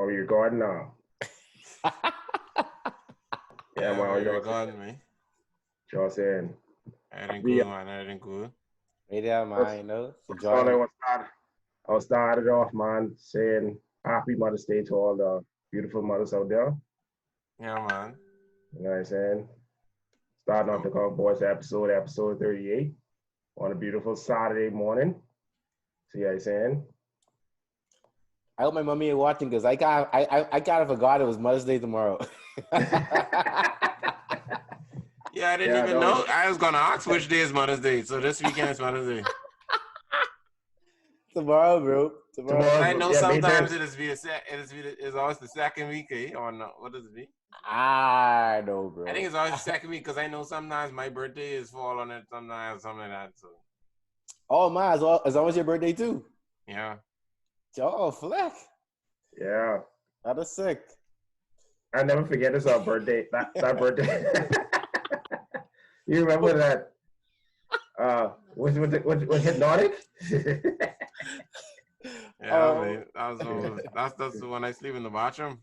Oh, you're recording now. Yeah, man. You're recording me. Just saying. Everything cool, man. Everything cool. Right there, man. You know, I was started off, man, saying happy Mother's Day to all the beautiful mothers out there. Yeah, man. You know what I'm saying? Starting off the Cowboys episode 38 on a beautiful Saturday morning. See what I'm saying? I hope my mommy is watching because I kind of forgot it was Mother's Day tomorrow. Yeah, I didn't even know. I was gonna ask which day is Mother's Day. So this weekend is Mother's Day. Tomorrow, bro. Tomorrow. I know sometimes it's always the second week, eh? Or no? What does it be? I know, bro. I think it's always the second week because I know sometimes my birthday is fall on it, sometimes something like that. So. Oh my, as always your birthday too. Yeah. Oh, Fleck. Yeah. That is sick. I never forget it's our birthday. That birthday. You remember that? Was Hypnotic? Yeah, that's when I sleep in the bathroom.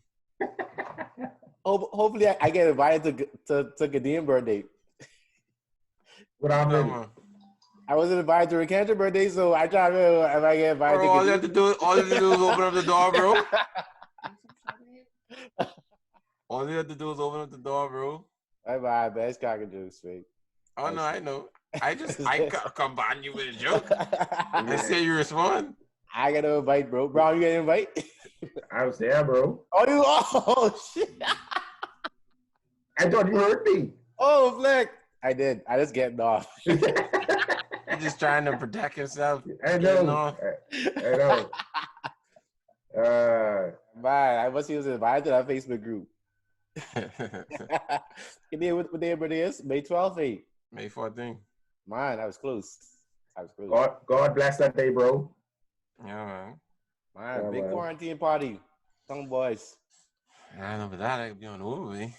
Hopefully, I get invited to Kadeem's birthday. What happened? I wasn't invited to Rakan's birthday, so I try to if I get invited. Bro, all you have to do is open up the door, bro. All you have to do is open up the door, bro. Bye, best cock and jokes, fake. Oh no, I know. I combine you with a joke. I say you respond. I gotta invite, bro. Bro, you gotta invite? I was there, bro. Oh shit. I thought you heard me. Oh, Fleck. I did. I just getting off. You're just trying to protect yourself. I know. Bye. I must was invited to that Facebook group. What day birthday is? May 12th, eh? May 14th. Man, I was close. God bless that day, bro. Yeah, man. Man, big quarantine party. Some boys. I know, but that I could be on the movie.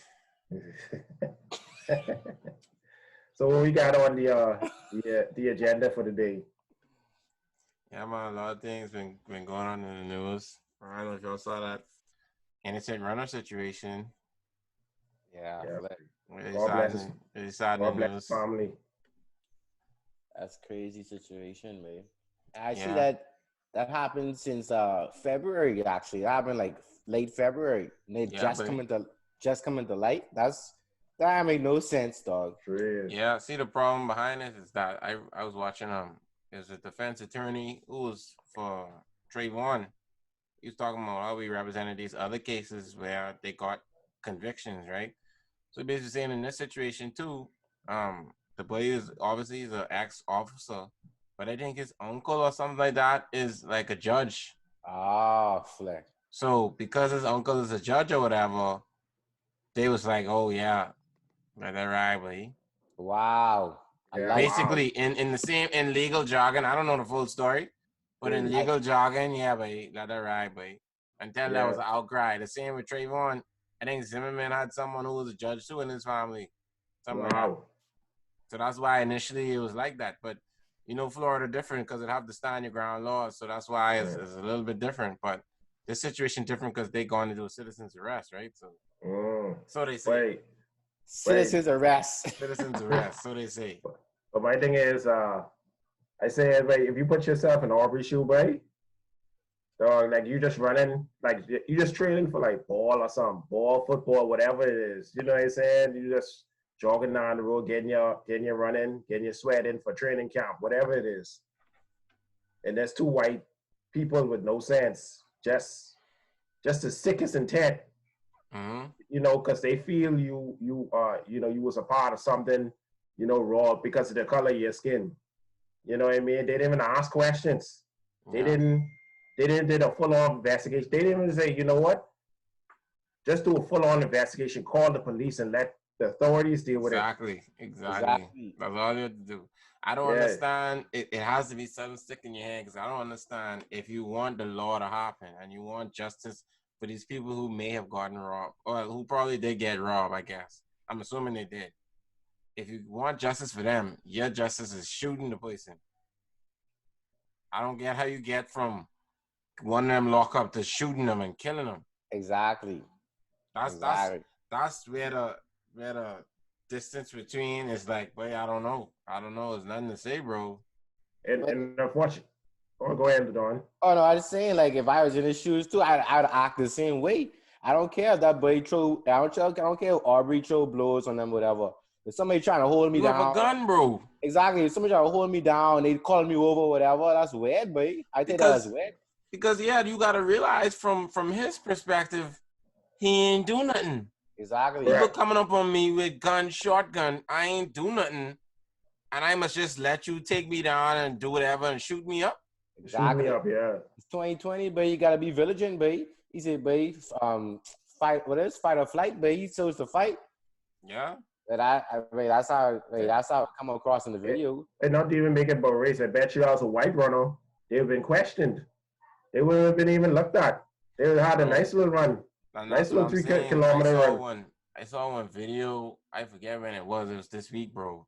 So what we got on the agenda for the day? Yeah, man, a lot of things been going on in the news. I don't know if y'all saw that innocent runner situation. Yeah. God bless his family. That's crazy situation, man. I see that happened since February. Actually, that happened like late February. And it just come into light. That made no sense, dog. Yeah. See, the problem behind it is that I was watching is a defense attorney who was for Trayvon. He was talking about how we represented these other cases where they got convictions, right? So basically saying in this situation too, the boy is obviously an ex-officer, but I think his uncle or something like that is like a judge. Ah, Fleck. So because his uncle is a judge or whatever, they was like, oh yeah, like that right, boy. Wow. Basically in legal jargon, I don't know the full story, but in legal jargon, yeah, boy, that right, boy. Until that was an outcry. The same with Trayvon. I think Zimmerman had someone who was a judge too in his family. Something like that. So that's why initially it was like that. But, you know, Florida different because it have to stand your ground laws. So that's why it's a little bit different. But this situation different because they gone into a citizen's arrest, right? So they say. Citizens arrest. Citizens arrest, so they say. But my thing is, I say, if you put yourself in Aubrey's shoe, right? Dog, like you just running, like you just training for like ball or something, ball, football, whatever it is. You know what I'm saying? You just jogging down the road, getting your running, getting your sweat in for training camp, whatever it is. And there's two white people with no sense, just the sickest intent. Mm-hmm. You know, because they feel you was a part of something, you know, raw because of the color of your skin. You know what I mean? They didn't even ask questions. They didn't did a full-on investigation. They didn't even say, you know what? Just do a full-on investigation. Call the police and let the authorities deal with it. Exactly. That's all you have to do. I don't understand. It has to be something stick in your head because I don't understand if you want the law to happen and you want justice for these people who may have gotten robbed or who probably did get robbed, I guess. I'm assuming they did. If you want justice for them, your justice is shooting the person. I don't get how you get from one of them lock up to shooting them and killing them. Exactly. That's where the distance between is like, boy, I don't know. There's nothing to say, bro. And unfortunately, go ahead, Don. Oh no, I was saying like if I was in his shoes too, I'd act the same way. I don't care if that boy throw. I don't care if Aubrey throw blows on them, whatever. If somebody trying to hold me you down, have a gun, bro. Exactly. If somebody trying to hold me down, they call me over, whatever. That's weird, boy. I think that's weird. Because yeah, you gotta realize from his perspective, he ain't do nothing. Exactly. People coming up on me with gun, shotgun. I ain't do nothing, and I must just let you take me down and do whatever and shoot me up. Exactly. Shoot me up, yeah. It's 2020, but you gotta be vigilant, babe. He said, babe, fight. What is fight or flight, babe? He chose to fight. Yeah. But that's how it come across in the video. And not to even make it about race. I bet you as a white runner, they've been questioned. They wouldn't have been even looked at. They would have had a nice little run. Nice little 3 kilometer run. I saw one video. I forget when it was. It was this week, bro.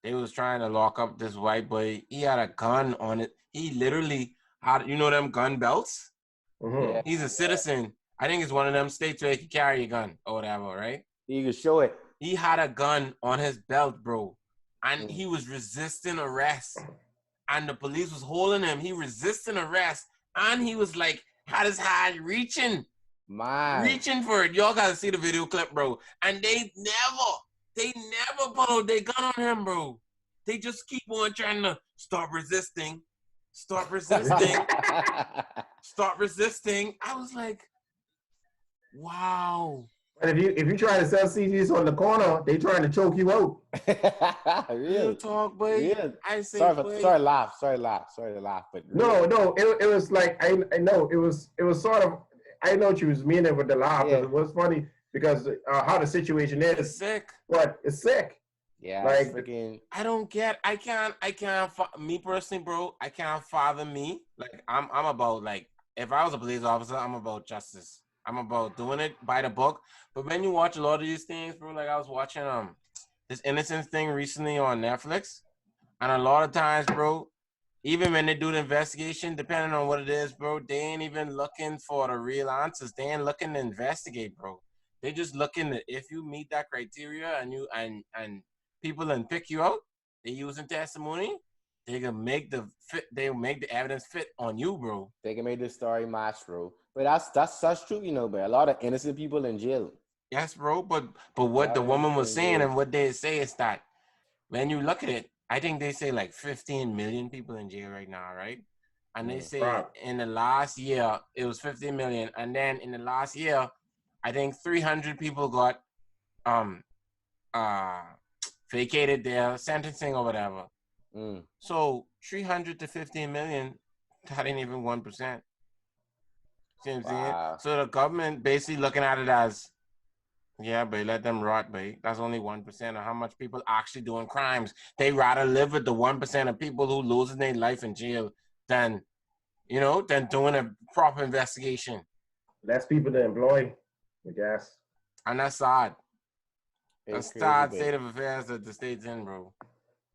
They was trying to lock up this white boy. He had a gun on it. He literally had, them gun belts? Mm-hmm. Yeah. He's a citizen. I think it's one of them states where he can carry a gun or whatever, right? You can show it. He had a gun on his belt, bro. And he was resisting arrest. And the police was holding him. He resisting arrest. And he was like, had his hand reaching for it. Y'all gotta see the video clip, bro. And they never put out their gun on him, bro. They just keep on trying to stop resisting. Stop resisting. I was like, wow. But if you try to sell CDs on the corner, they trying to choke you out. Real talk, boy. Yeah. I say, sorry to laugh, but no, it was like I know it was sort of I know what you was meaning with the laugh. Yeah. It was funny because how the situation is. It's sick. But it's sick. Yeah, like freaking. I can't. Me personally, bro, I can't fathom me. Like I'm about like if I was a police officer, I'm about justice. I'm about doing it by the book. But when you watch a lot of these things, bro, like I was watching this Innocence thing recently on Netflix, and a lot of times, bro, even when they do the investigation, depending on what it is, bro, they ain't even looking for the real answers. They ain't looking to investigate, bro. They just looking to if you meet that criteria and you and people then pick you out, they using testimony, they can make the evidence fit on you, bro. They can make the story match, bro. But that's true, but a lot of innocent people in jail. Yes, bro. But what the woman was saying and what they say is that when you look at it, I think they say like 15 million people in jail right now, right? And they say in the last year it was 15 million, and then in the last year, I think 300 people got vacated their sentencing or whatever. So 300 to 15 million, that ain't even 1%. See what I'm saying? So the government basically looking at it as, yeah, but let them rot, but that's only 1% of how much people actually doing crimes. They rather live with the 1% of people who losing their life in jail than doing a proper investigation. Less people to employ, I guess. And that's sad. That's sad state of affairs that the state's in, bro.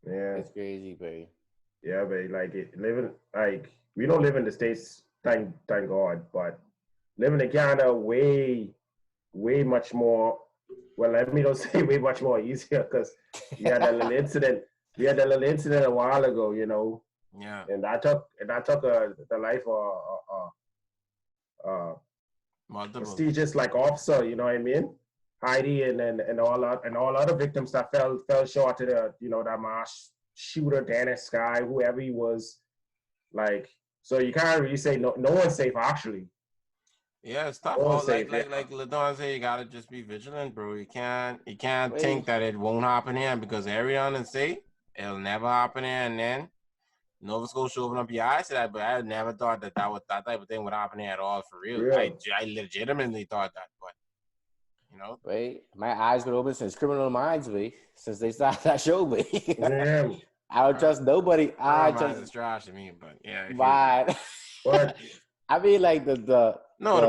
Yeah. It's crazy, babe. Yeah, but we don't live in the States, thank God, but living in Canada way much more, well, let me not say way much more easier, because we had that little incident a while ago, Yeah. And I took the life of prestigious like officer, you know what I mean? Heidi and all other victims that fell short to the that mass shooter, Dennis Sky, whoever he was, like, so you can't really say no one's safe actually. Yeah, it's tough. Like LaDon said, you gotta just be vigilant, bro. You can't think that it won't happen here, because everyone in state it'll never happen here, and then Nova Scotia open up your eyes to that. But I never thought that type of thing would happen here at all, for real. Yeah. I legitimately thought that, but Wait, my eyes been open since Criminal Minds, since they started that show, Yeah. I don't trust nobody. I trust. It's trash to me, but yeah. But I mean, like the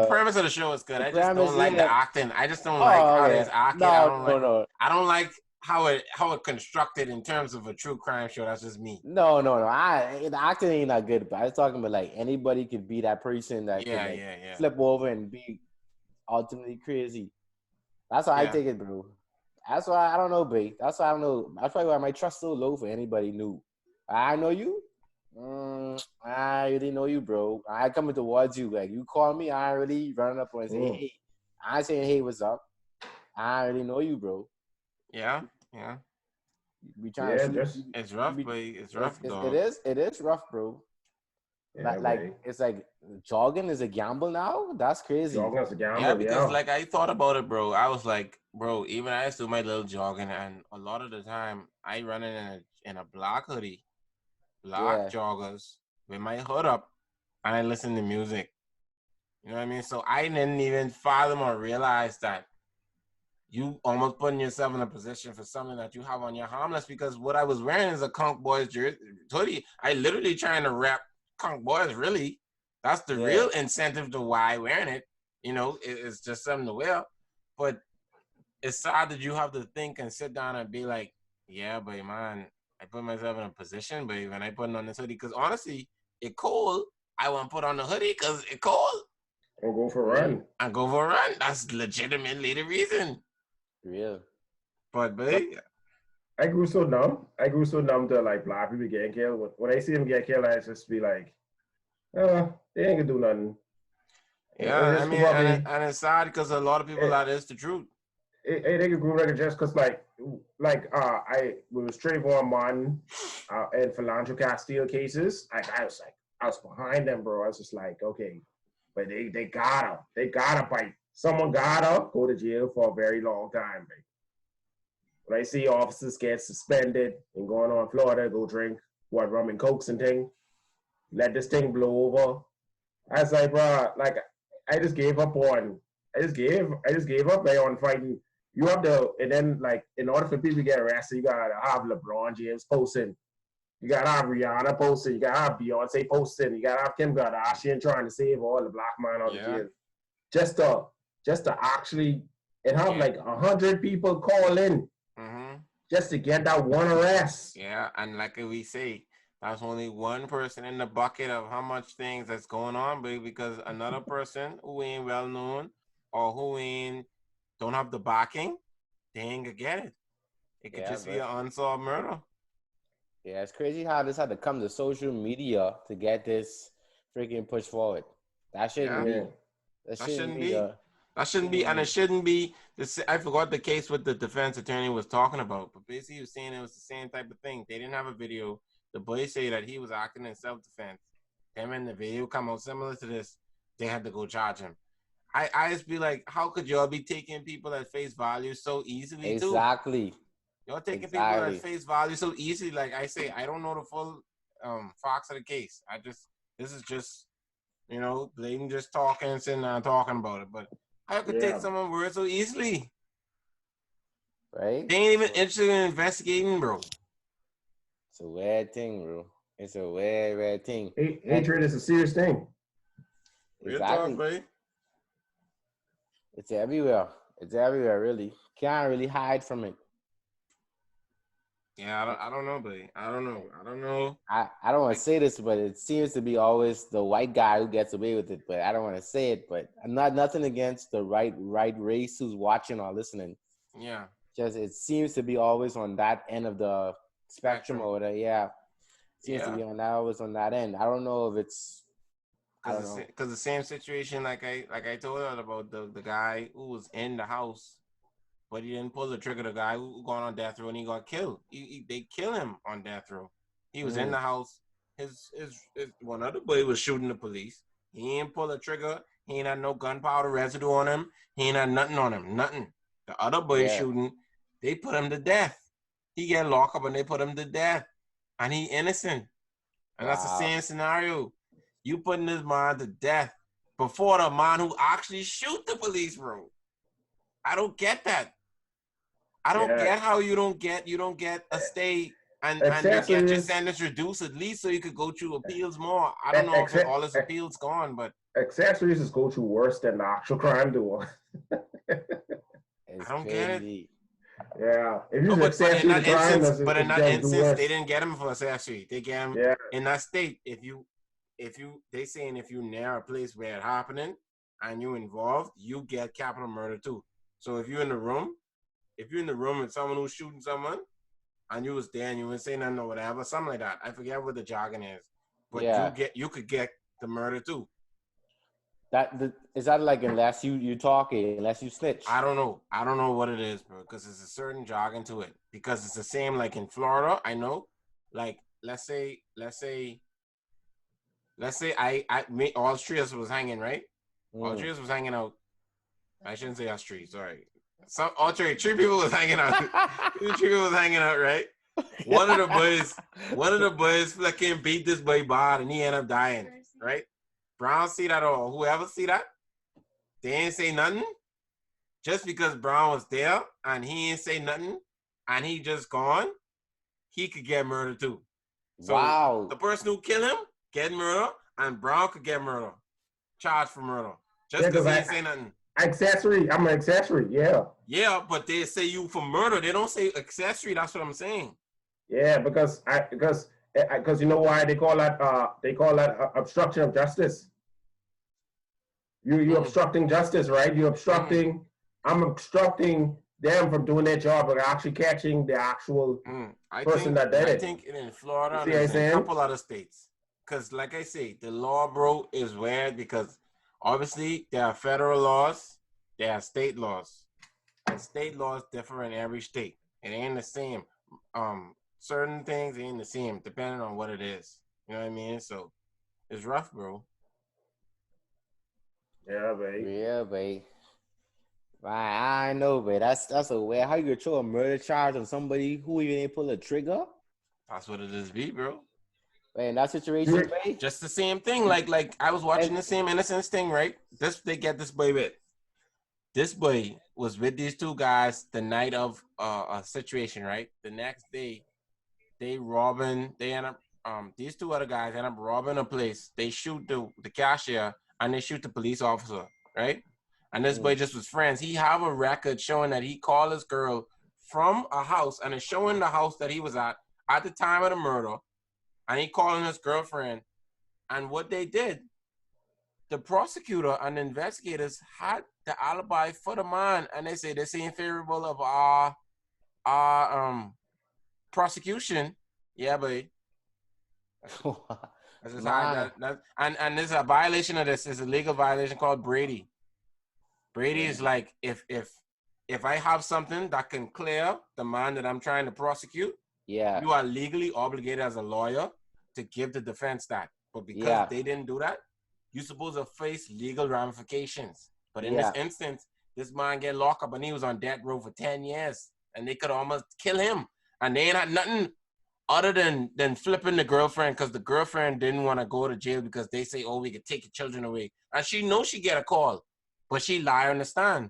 premise of the show is good. I just don't like the acting. I just don't like how it's acted. No. I don't like how it constructed in terms of a true crime show. That's just me. No. The acting ain't not good, but I was talking about like anybody could be that person that could flip over and be ultimately crazy. That's how I Yeah. take it, bro. That's why I don't know, babe. That's why I don't know. That's probably why my trust so low for anybody new. I know you. I really know you, bro. I coming towards you. Like you call me, I really running up and say, hey. I ain't saying, hey, what's up? I already know you, bro. Yeah. We trying to shoot. It's rough, but it's rough, dog. It is rough, bro. Yeah, like it's like jogging is a gamble now. That's crazy. Jogging is a gamble, yeah, because like I thought about it, bro. I was like, bro, even I used to do my little jogging, and a lot of the time I run in a black hoodie, black joggers with my hood up, and I listen to music. You know what I mean? So I didn't even fathom or realize that you almost putting yourself in a position for something that you have on your harmless, because what I was wearing is a Conk Boys jersey hoodie. I literally trying to rap Conk Boys, really. That's the real incentive to why wearing it. You know, it's just something to wear. But it's sad that you have to think and sit down and be like, yeah, but man, I put myself in a position, but when I put on this hoodie, because honestly, it cold. I want to put on the hoodie because it cold. Or go for a run. And go for a run. That's legitimately the reason. Real. But I grew so numb. To like black people getting killed. When I see them get killed, I just be like, they ain't gonna do nothing. Yeah, I mean, and it's sad because a lot of people that is the truth. They could grow like just because I was Trayvon Martin and Philando Castile cases. I was behind them, bro. I was just like, okay, but they gotta bite. Someone gotta go to jail for a very long time, baby. When I see officers get suspended and going on Florida, go drink rum and cokes and thing, let this thing blow over. I was like, bro, like I just gave up on. I just gave up like, on fighting. You have to, and then like in order for people to get arrested, you gotta have LeBron James posting. You gotta have Rihanna posting. You gotta have Beyonce posting. You gotta have Kim Kardashian trying to save all the black man out of jail. Just to actually and have like 100 people call in just to get that one arrest. Yeah, and like we say, that's only one person in the bucket of how much things that's going on, because another person who ain't well known or who don't have the backing, they ain't gonna get it. It could just be an unsolved murder. Yeah, it's crazy how this had to come to social media to get this freaking push forward. That shouldn't be. That shouldn't be. That shouldn't be, and it shouldn't be. I forgot the case what the defense attorney was talking about, but basically he was saying it was the same type of thing. They didn't have a video. The boy say that he was acting in self-defense. Them and the video come out similar to this. They had to go charge him. I just be like, how could y'all be taking people at face value so easily too? Exactly. Y'all taking people at face value so easily. Like I say, I don't know the full facts of the case. This is just, blatant just talking, sitting there and talking about it. But how could take someone's word so easily? Right? They ain't even interested in investigating, bro. It's a weird thing, bro. It's a weird thing. Hatred is a serious thing. Exactly. Real talk, it's everywhere. It's everywhere, really. Can't really hide from it. Yeah, I don't know, buddy. I don't know. I don't want to say this, but it seems to be always the white guy who gets away with it. But I don't want to say it. But I'm nothing against the right race who's watching or listening. Yeah. Just it seems to be always on that end of the spectrum or whatever. Yeah. It seems to be always on that end. I don't know if it's. Because the same situation, like I told her about the guy who was in the house. But he didn't pull the trigger. The guy who gone on death row and he got killed. They kill him on death row. He was in the house. His one other boy was shooting the police. He ain't pull the trigger. He ain't had no gunpowder residue on him. He ain't had nothing on him. Nothing. The other boy shooting, they put him to death. He get locked up and they put him to death. And he innocent. And that's the same scenario. You putting this man to death before the man who actually shoot the police, bro. I don't get that. I don't get how you don't get a stay and you get your sentence reduced at least so you could go through appeals more. I don't know if all his appeals gone, but accessories just go through worse than the actual crime doer. I don't get it. Yeah, if you but in that instance, they didn't get him for accessory. They get him in that state. If you they saying if you near a place where it happening and you involved, you get capital murder too. So if you're in the room with someone who's shooting someone, and you was there and you wouldn't say nothing or whatever, something like that. I forget what the jargon is, but you could get the murder too. Is that like unless you talk it, unless you snitch? I don't know what it is, bro, because there's a certain jargon to it. Because it's the same like in Florida. I know, like let's say all three of us was hanging, right? All three of us was hanging out. I shouldn't say us three. Sorry. Three people was hanging out. Three people was hanging out, right? One of the boys fucking beat this boy bad and he ended up dying, right? Brown see that or whoever see that, they ain't say nothing. Just because Brown was there and he ain't say nothing and he just gone, he could get murdered too. So the person who killed him get murder and Brown could get murder. Charged for murder. Just because he ain't say nothing. Accessory. I'm an accessory. Yeah. Yeah, but they say you for murder. They don't say accessory. That's what I'm saying. Yeah, because you know why they call that obstruction of justice. You obstructing justice, right? You're obstructing. I'm obstructing them from doing their job and actually catching the actual person that did it. I think in Florida and in a couple other states. Because like I say, the law, bro, is weird because obviously there are federal laws, there are state laws. And state laws differ in every state. It ain't the same. Certain things ain't the same depending on what it is. You know what I mean? So it's rough, bro. Yeah, babe. Yeah, babe. Right, I know, babe. That's a way. How you gonna throw a murder charge on somebody who even ain't pull a trigger? That's what it is, bro. Wait, in that situation, babe? Just the same thing. Like I was watching the same Innocence thing, right? They get this boy with. This boy was with these two guys the night of a situation, right? The next day, these two other guys end up robbing a place. They shoot the cashier and they shoot the police officer, right? And this boy just was friends. He have a record showing that he called his girl from a house and it's showing the house that he was at the time of the murder. And he calling his girlfriend. And what they did, the prosecutor and the investigators had the alibi for the man, and they say this ain't favorable of our prosecution. Yeah, but that's just how and there's a violation of this. There's a legal violation called Brady. Brady is like if I have something that can clear the man that I'm trying to prosecute, you are legally obligated as a lawyer to give the defense that. But because they didn't do that, you're supposed to face legal ramifications. But in this instance, this man get locked up and he was on death row for 10 years. And they could almost kill him. And they ain't had nothing other than flipping the girlfriend because the girlfriend didn't want to go to jail because they say, oh, we could take your children away. And she knows she get a call, but she lie on the stand.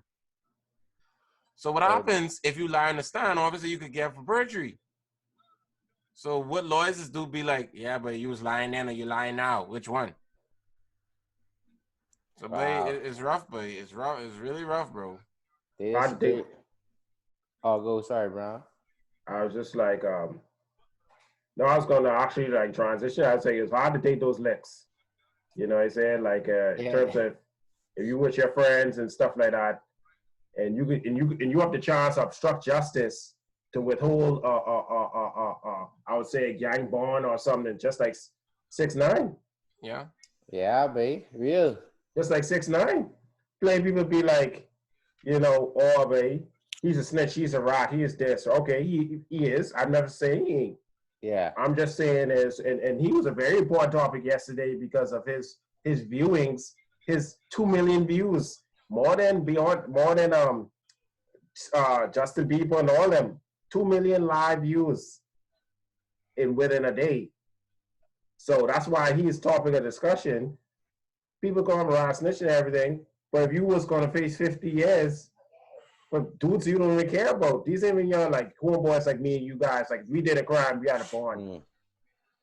So what happens if you lie on the stand? Obviously, you could get for perjury. So what lawyers do be like, yeah, but you was lying then or you lying now? Which one? So, it's rough, but it's rough. It's really rough, bro. Sorry, bro. I was just like, no, I was going to actually like transition. I'd say it's hard to take those licks. You know what I'm saying? Like in terms of if you with your friends and stuff like that, and you have the chance to obstruct justice to withhold I would say a gang bond or something, just like 6ix9ine. Yeah. Yeah, babe. Real. Just like 6ix9ine. Plenty people be like, you know, oh, babe, he's a snitch, he's a rat, he is this. Okay, he is. I'm never saying he ain't. Yeah. I'm just saying is, and he was a very important topic yesterday because of his viewings, his 2 million views, more than Justin Bieber and all them. 2 million live views within a day. So that's why he is topic of discussion. People call him around snitching and everything, but if you was going to face 50 years, but dudes you don't even care about, these ain't even young, like homeboys like me and you guys, like we did a crime, we had a bond.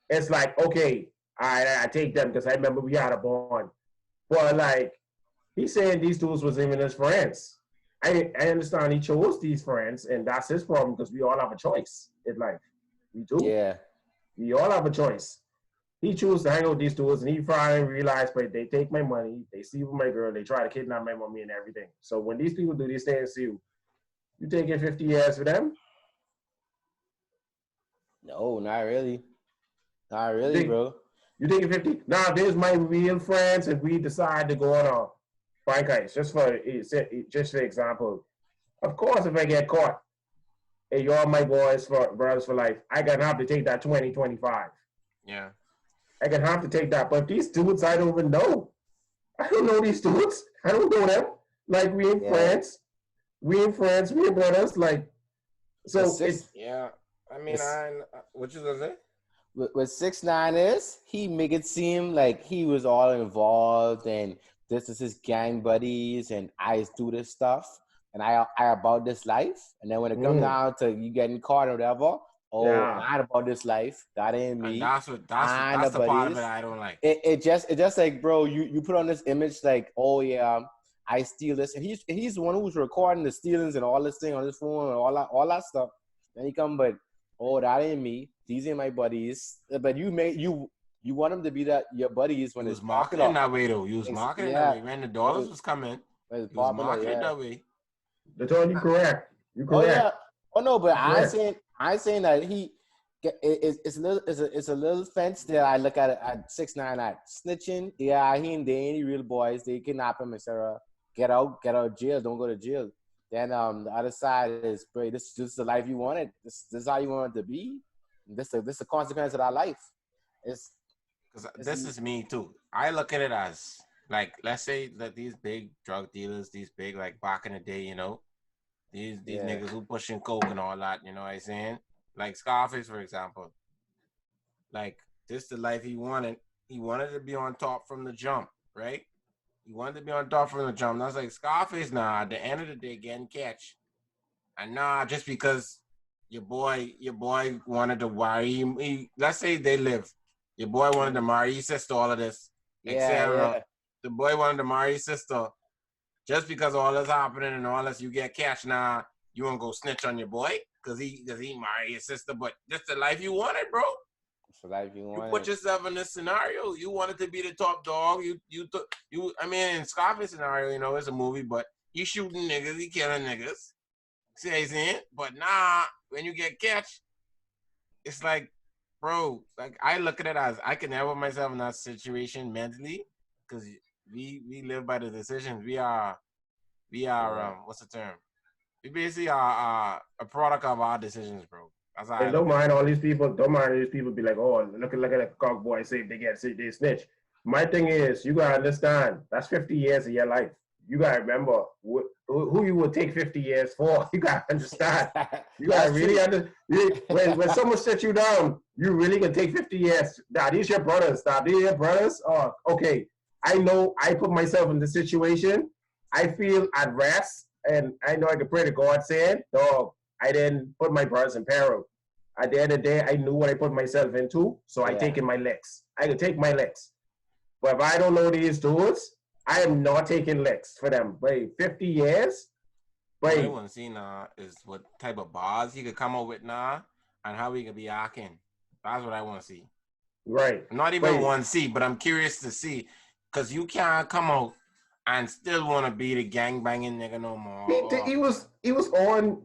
It's like, okay, I take them because I remember we had a bond. But like, he's saying these dudes was even his friends. I understand he chose these friends, and that's his problem because we all have a choice in life. We do. Yeah. We all have a choice. he chooses to hang out with these dudes, and he finally realized, but they take my money, they sleep with my girl, they try to kidnap my mommy and everything. So when these people do these things to you, you taking 50 years for them? No, not really. Not You really, think bro. you taking 50? Now there's my real friends, and we decide to go on a bike hike, just for example. Of course, if I get caught, hey, y'all my boys for brothers for life, I gonna have to take that 2025. Yeah. I gonna have to take that. But these dudes I don't even know. I don't know these dudes. I don't know them. Like we in Yeah. France. We in France, we in brothers. Like so it Yeah. I mean, what you gonna say? What 6ix9ine is, he make it seem like he was all involved and this is his gang buddies and I do this stuff and I about this life. And then when it comes down to you getting caught or whatever, yeah. I about this life. That ain't me. And that's the part of it I don't like. It just like, bro, you put on this image like, oh yeah, I steal this. And he's the one who's recording the stealings and all this thing on his phone and all that stuff. Then he come, but oh, that ain't me. These ain't my buddies. But you want them to be that your buddies when it's marketing popular. that way though. You was marketing that way. When the dollars was coming, when it's you was popular, marketing that way. That's all you correct. You Oh correct. yeah. Oh no, but I correct. ain't saying that it's a little fence there. I look at it at 6ix9ine at snitching. Yeah, they ain't any real boys. They kidnap him, etc. Get out of jail. Don't go to jail. Then the other side is, bro, this is the life you wanted. This is how you want it to be. This is the consequence of that life. It's this is me too. I look at it as like, let's say that these big drug dealers, these big like back in the day, you know, these niggas who pushing coke and all that, you know what I'm saying? Like Scarface, for example. Like this the life he wanted. He wanted to be on top from the jump, right? He wanted to be on top from the jump. And I was like, Scarface, nah, at the end of the day, getting catch. And nah, just because your boy wanted to worry let's say they live. Your boy wanted to marry his sister, all of this, etc. Yeah. The boy wanted to marry his sister. Just because all this happening and all this, you get catch now, you won't go snitch on your boy because he married his sister. But that's the life you wanted, bro. It's the life you wanted. You put yourself in this scenario. You wanted to be the top dog. I mean, in Scarface scenario, you know, it's a movie, but he shooting niggas, he killing niggas. See what I'm saying? But nah, when you get catch, it's like, bro, like I look at it as I can never put myself in that situation mentally because we live by the decisions. We are what's the term? We basically are a product of our decisions, bro. That's how And don't mind all these people. Don't mind these people be like, oh, look at a cock boy say they snitch. My thing is, you gotta understand that's 50 years of your life. You gotta remember who you would take 50 years for. You gotta understand. You gotta really understand. When someone sets you down, you really can take 50 years. Now these your brothers. Now these your brothers. Oh, okay. I know I put myself in the situation. I feel at rest, and I know I can pray to God saying, dog, I didn't put my brothers in peril. At the end of the day, I knew what I put myself into, so I taken my licks. I can take my licks. But if I don't know these dudes, I am not taking licks for them. Wait, 50 years? What I want to see now is what type of bars he could come up with now and how he could be acting. That's what I want to see. Right. Not even want to see, but I'm curious to see because you can't come out and still want to be the gang banging nigga no more. He was on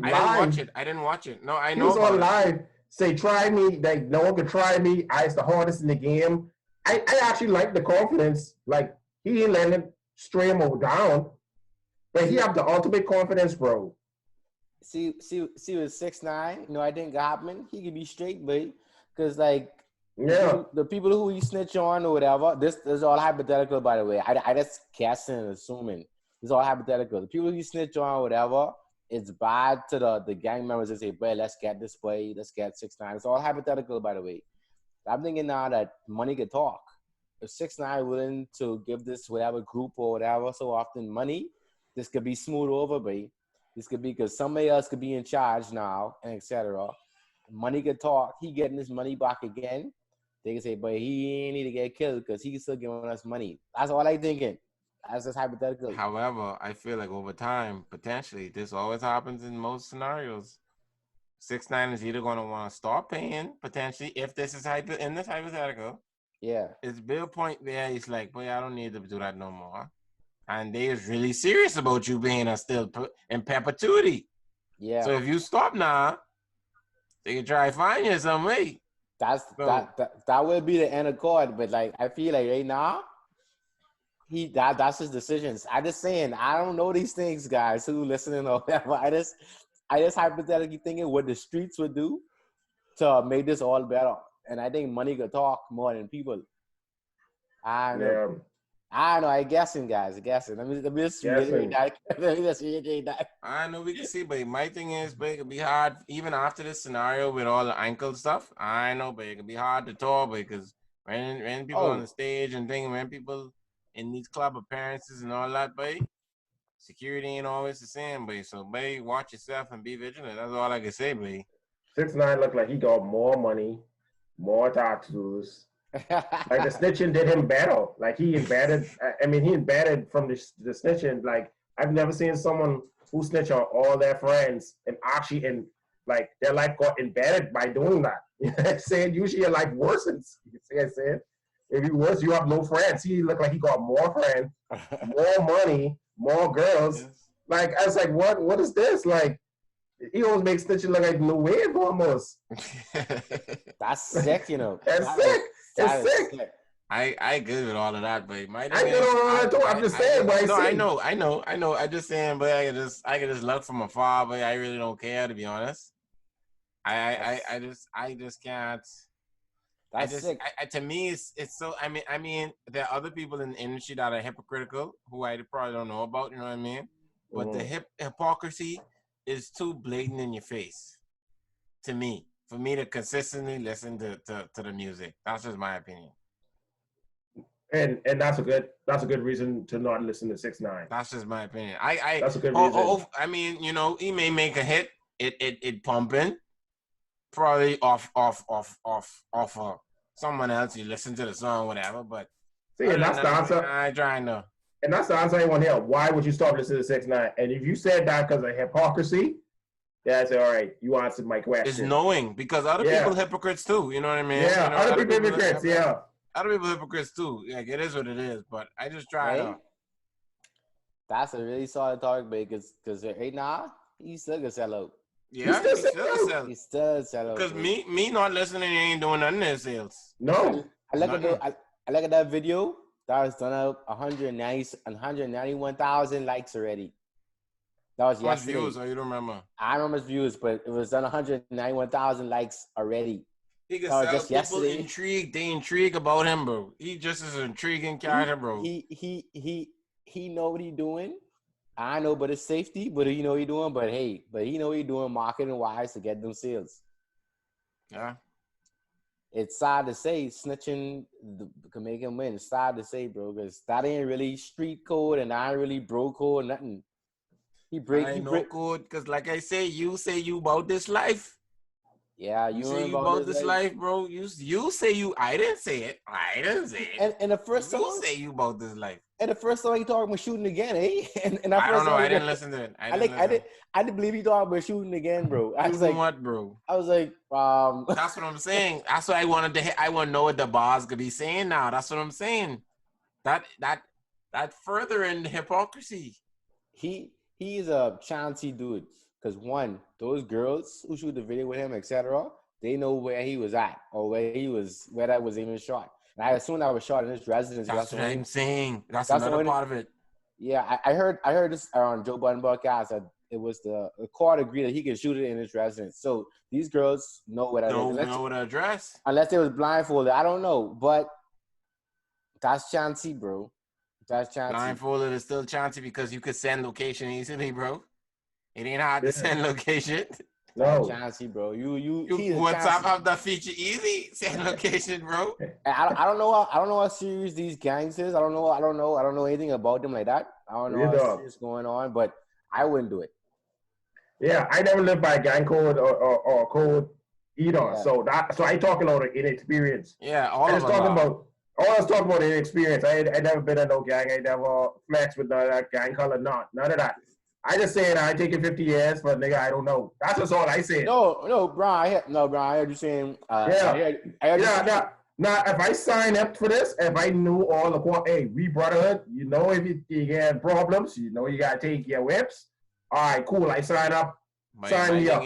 live. I didn't watch it. No, I know. He was on live. Say try me. Like no one could try me. I's the hardest in the game. I actually like the confidence. Like he ain't letting it stray him down. But he have the ultimate confidence, bro. See with 6ix9ine, you know, I think Gottman, he could be straight, but because like the people who he snitch on or whatever, this is all hypothetical, by the way. I just guessing and assuming. It's all hypothetical. The people who snitch on or whatever, it's bad to the gang members that say, boy, let's get this boy, let's get 6ix9ine. It's all hypothetical, by the way. I'm thinking now that money could talk. If 6ix9ine willing to give this whatever group or whatever so often money, this could be smooth over, babe. This could be because somebody else could be in charge now, and etc. Money could talk. He getting his money back again. They can say, but he ain't need to get killed because he's still giving us money. That's all I thinking. That's just hypothetical. However, I feel like over time, potentially, this always happens in most scenarios. 6ix9ine is either gonna want to start paying potentially if this is in this hypothetical. Yeah. It's Bill point there. He's like, boy, I don't need to do that no more. And they is really serious about you being still in perpetuity. Yeah. So if you stop now, they can try to find you some way. That would be the end of court. But like, I feel like right now, that's his decisions. I just saying, I don't know these things, guys who listening or whatever. I just hypothetically thinking what the streets would do to make this all better. And I think money could talk more than people. I know. Yeah. I know. I guessing, guys. Let me just reiterate that. I know we can see, but my thing is, but it could be hard even after this scenario with all the ankle stuff. I know, but it could be hard to talk because when people on the stage and when people in these club appearances and all that, but security ain't always the same, but so watch yourself and be vigilant. That's all I can say, but 6ix9ine looked like he got more money, more tattoos. Like the snitching did him better. Like he embedded from the snitching. Like I've never seen someone who snitch on all their friends and actually like their life got embedded by doing that. You know what I'm saying? Usually your life worsens. You see what I'm saying? If you worse, you have no friends. He looked like he got more friends, more money, more girls. Yes. Like I was like, what is this? Like he always makes snitching look like no wave almost. That's sick, you know. That's sick. It's sick. I good with all of that, but my I good with all that too. I'm just saying, but I know. I just saying, but I can just look from afar, but I really don't care, to be honest. I just can't. To me, it's so. I mean, there are other people in the industry that are hypocritical who I probably don't know about. You know what I mean? But the hypocrisy is too blatant in your face, to me. For me to consistently listen to the music. That's just my opinion. And that's a good reason to not listen to 6ix9ine. That's just my opinion. That's a good reason. I mean, you know, he may make a hit, it pumping, probably off someone else. You listen to the song, whatever. But see, and that's the answer. I trying to. And that's the answer I want to hear. Why would you stop listening to 6ix9ine? And if you said that because of hypocrisy, that's all right. You answered my question. It's knowing because other people hypocrites too. You know what I mean? Yeah, you know, other people hypocrites. Yeah, other people hypocrites too. Like it is what it is. But I just try it out. That's a really solid target, because right now he's still gonna sell out. Yeah, he's still sell out. Because me not listening, he ain't doing nothing in sales. No, I look at that video. That was done up 191,000 likes already. That was yesterday. Views, or you don't remember? I don't remember his views, but it was done 191,000 likes already. He can sell just people intrigued. They intrigue about him, bro. He just is an intriguing character, bro. He know what he doing. I know, but it's safety. But he know what he doing. But he know what he doing marketing wise to get them sales. Yeah. It's sad to say snitching can make him win. It's sad to say, bro, because that ain't really street code and that ain't really bro code, nothing. He break code because, like I say you about this life. Yeah, you say you about this life, bro. You say you. I didn't say it. And the first song, you say you about this life. And the first song he talking about shooting again, eh? And I don't know. I didn't listen to it. I didn't believe he talking about shooting again, bro. I was like, what, bro? I was like, That's what I'm saying. That's what I wanted to hit. I want to know what the boss could be saying now. That's what I'm saying. That further in the hypocrisy. He's a chancy dude. Because one, those girls who shoot the video with him, etc., they know where he was at or where that was even shot. And I assume that was shot in his residence. That's what I'm saying. That's another part of it. Yeah, I heard this on Joe Budden podcast that it was the court agreed that he could shoot it in his residence. So these girls know what I know what address. Unless they was blindfolded. I don't know. But that's chancy, bro. That's chancy. Blindfolded is still chancy because you could send location easily, bro. It ain't hard to send location. No, chancy, bro. You WhatsApp have that feature easy. Send location, bro. I don't know how serious these gangs is. I don't know anything about them like that. I don't know how serious going on, but I wouldn't do it. Yeah, I never lived by gang code or code either. Yeah. So I talking about inexperience. Yeah, all I was talking about inexperience. I never been in no gang. I never flexed with that gang color. None of that. I just said I taking 50 years for a nigga I don't know. That's just all I said. No, Brian. I heard you saying. Yeah. Now, if I sign up for this, if I knew all the hey, we brotherhood, you know, if you get problems, you know, you gotta take your whips. All right, cool. I sign up. Sign me up.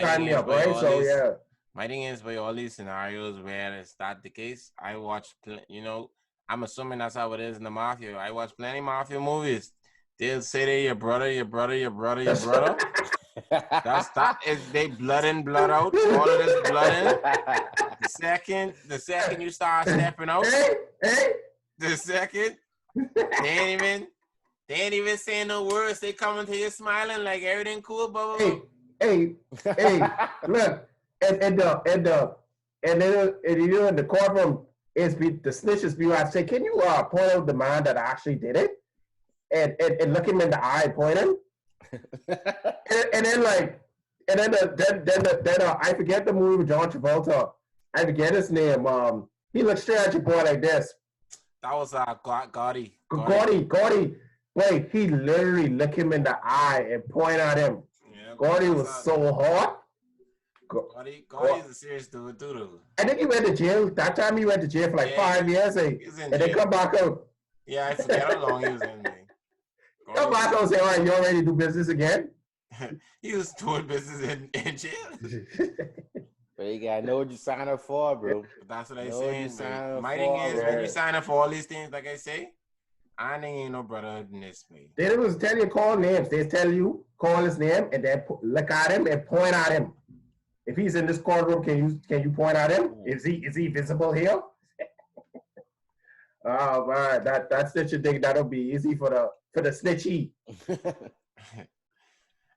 Sign me up, right? So yeah. My thing is, by all these scenarios where it's not the case, I watch. You know, I'm assuming that's how it is in the mafia. I watch plenty of mafia movies. They'll say they're your brother. That's that is they blood in, blood out. All of this blood in. The second you start stepping out, the second they ain't even saying no words. They coming to you smiling like everything cool, blah blah blah. Hey, look, and you know in the courtroom, it's the snitches be like, say, can you point out the man that actually did it, and look him in the eye, point him. and then I forget the movie with John Travolta. I forget his name. He looked straight at your boy like this. That was Gotti. Wait, he literally looked him in the eye and point at him. Yeah, Gotti was so hot. Gotti is a serious dude too. I think he went to jail. That time he went to jail for 5 years, and then come back out. Yeah, I forget how long he was in there. Come back out and say, all right, you all ready to do business again? He was doing business in jail. But you gotta know what you sign up for, bro. But that's what I say. My thing is, when you sign up for all these things, like I say, I ain't no brother in this way. They don't even tell you call names. They tell you call his name and then look at him and point at him. If he's in this courtroom, can you point at him? Is he visible here? Oh man, that snitching thing that'll be easy for the snitchy.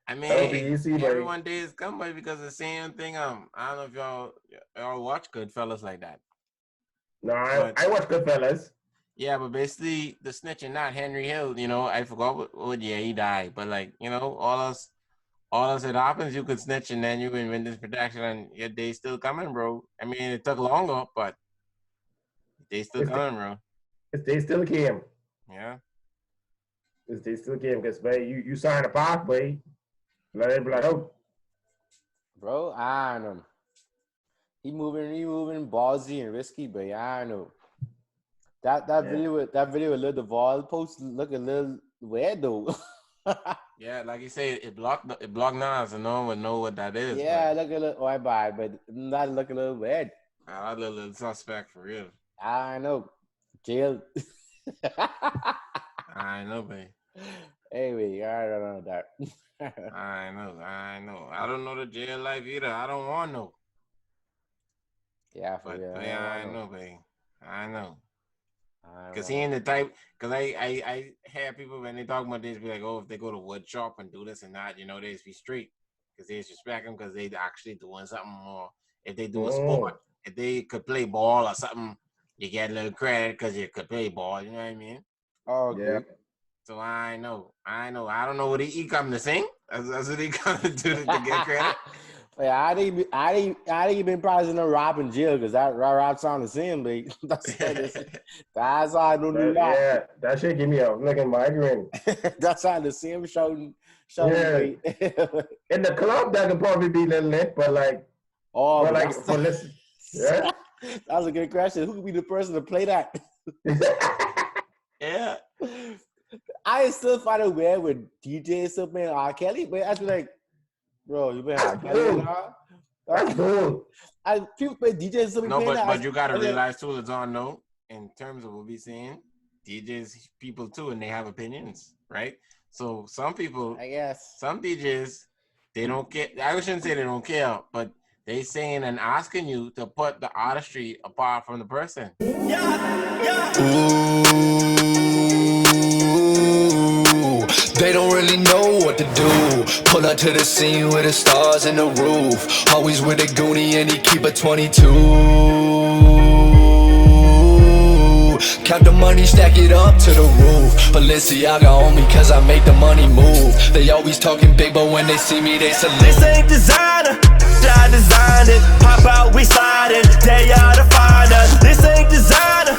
I mean, everyone day is come by because the same thing. I don't know if y'all watch Goodfellas like that. No, I watch Goodfellas. Yeah, but basically the snitching, not Henry Hill. You know, I forgot what year he died, but like you know, all else it happens. You could snitch and then you can win this protection, and your day's still coming, bro. I mean, it took longer, but they still coming, bro. They still came. Yeah. They still came because you sign a pathway, let it blood out. Bro, I know. He moving ballsy and risky, but I know. That video with Lil Duval post look a little weird though. Yeah, like you say, it blocked Nas, and no one would know what that is. Yeah, look a little but that look a little weird. I look a little suspect for real. I know. Jail. I know, babe. Anyway, I don't know that. I know. I don't know the jail life either. I don't want no. Yeah, for real. I know, babe. I know. Because he ain't the type. Because I hear people when they talk about this, be like, oh, if they go to wood shop and do this and that, you know, they just be straight. Because they disrespect them because they actually doing something more. If they do a sport, if they could play ball or something, you get a little credit because you could play ball. You know what I mean? Oh, yeah. So I know. I don't know what he come to sing. That's what he come to do to get credit. Yeah, I didn't even probably no rap in jail because that rap sound the same, but that's how I don't do that. Yeah, that shit give me a looking migraine. That's how the same shouting. Yeah. In the club, that could probably be a little lit, but like, for listen. Yeah. That was a good question. Who could be the person to play that? Yeah. I still find it weird with DJ still playing R. Kelly, but I be like, bro, you playing R. Kelly now? That's cool. People play DJs still playing that. But you gotta realize too, it's on note in terms of what we saying. DJs people too, and they have opinions, right? So some people, I guess, some DJs, they don't care. I shouldn't say they don't care, but they saying and asking you to put the artistry apart from the person. Ooh, they don't really know what to do. Pull up to the scene with the stars in the roof. Always with a goonie and he keep a 22. Count the money, stack it up to the roof. Balenciaga on me cause I make the money move. They always talking big, but when they see me, they salute. This ain't designer, I designed it. Pop out, we slide it. They ought to find us. This ain't designer,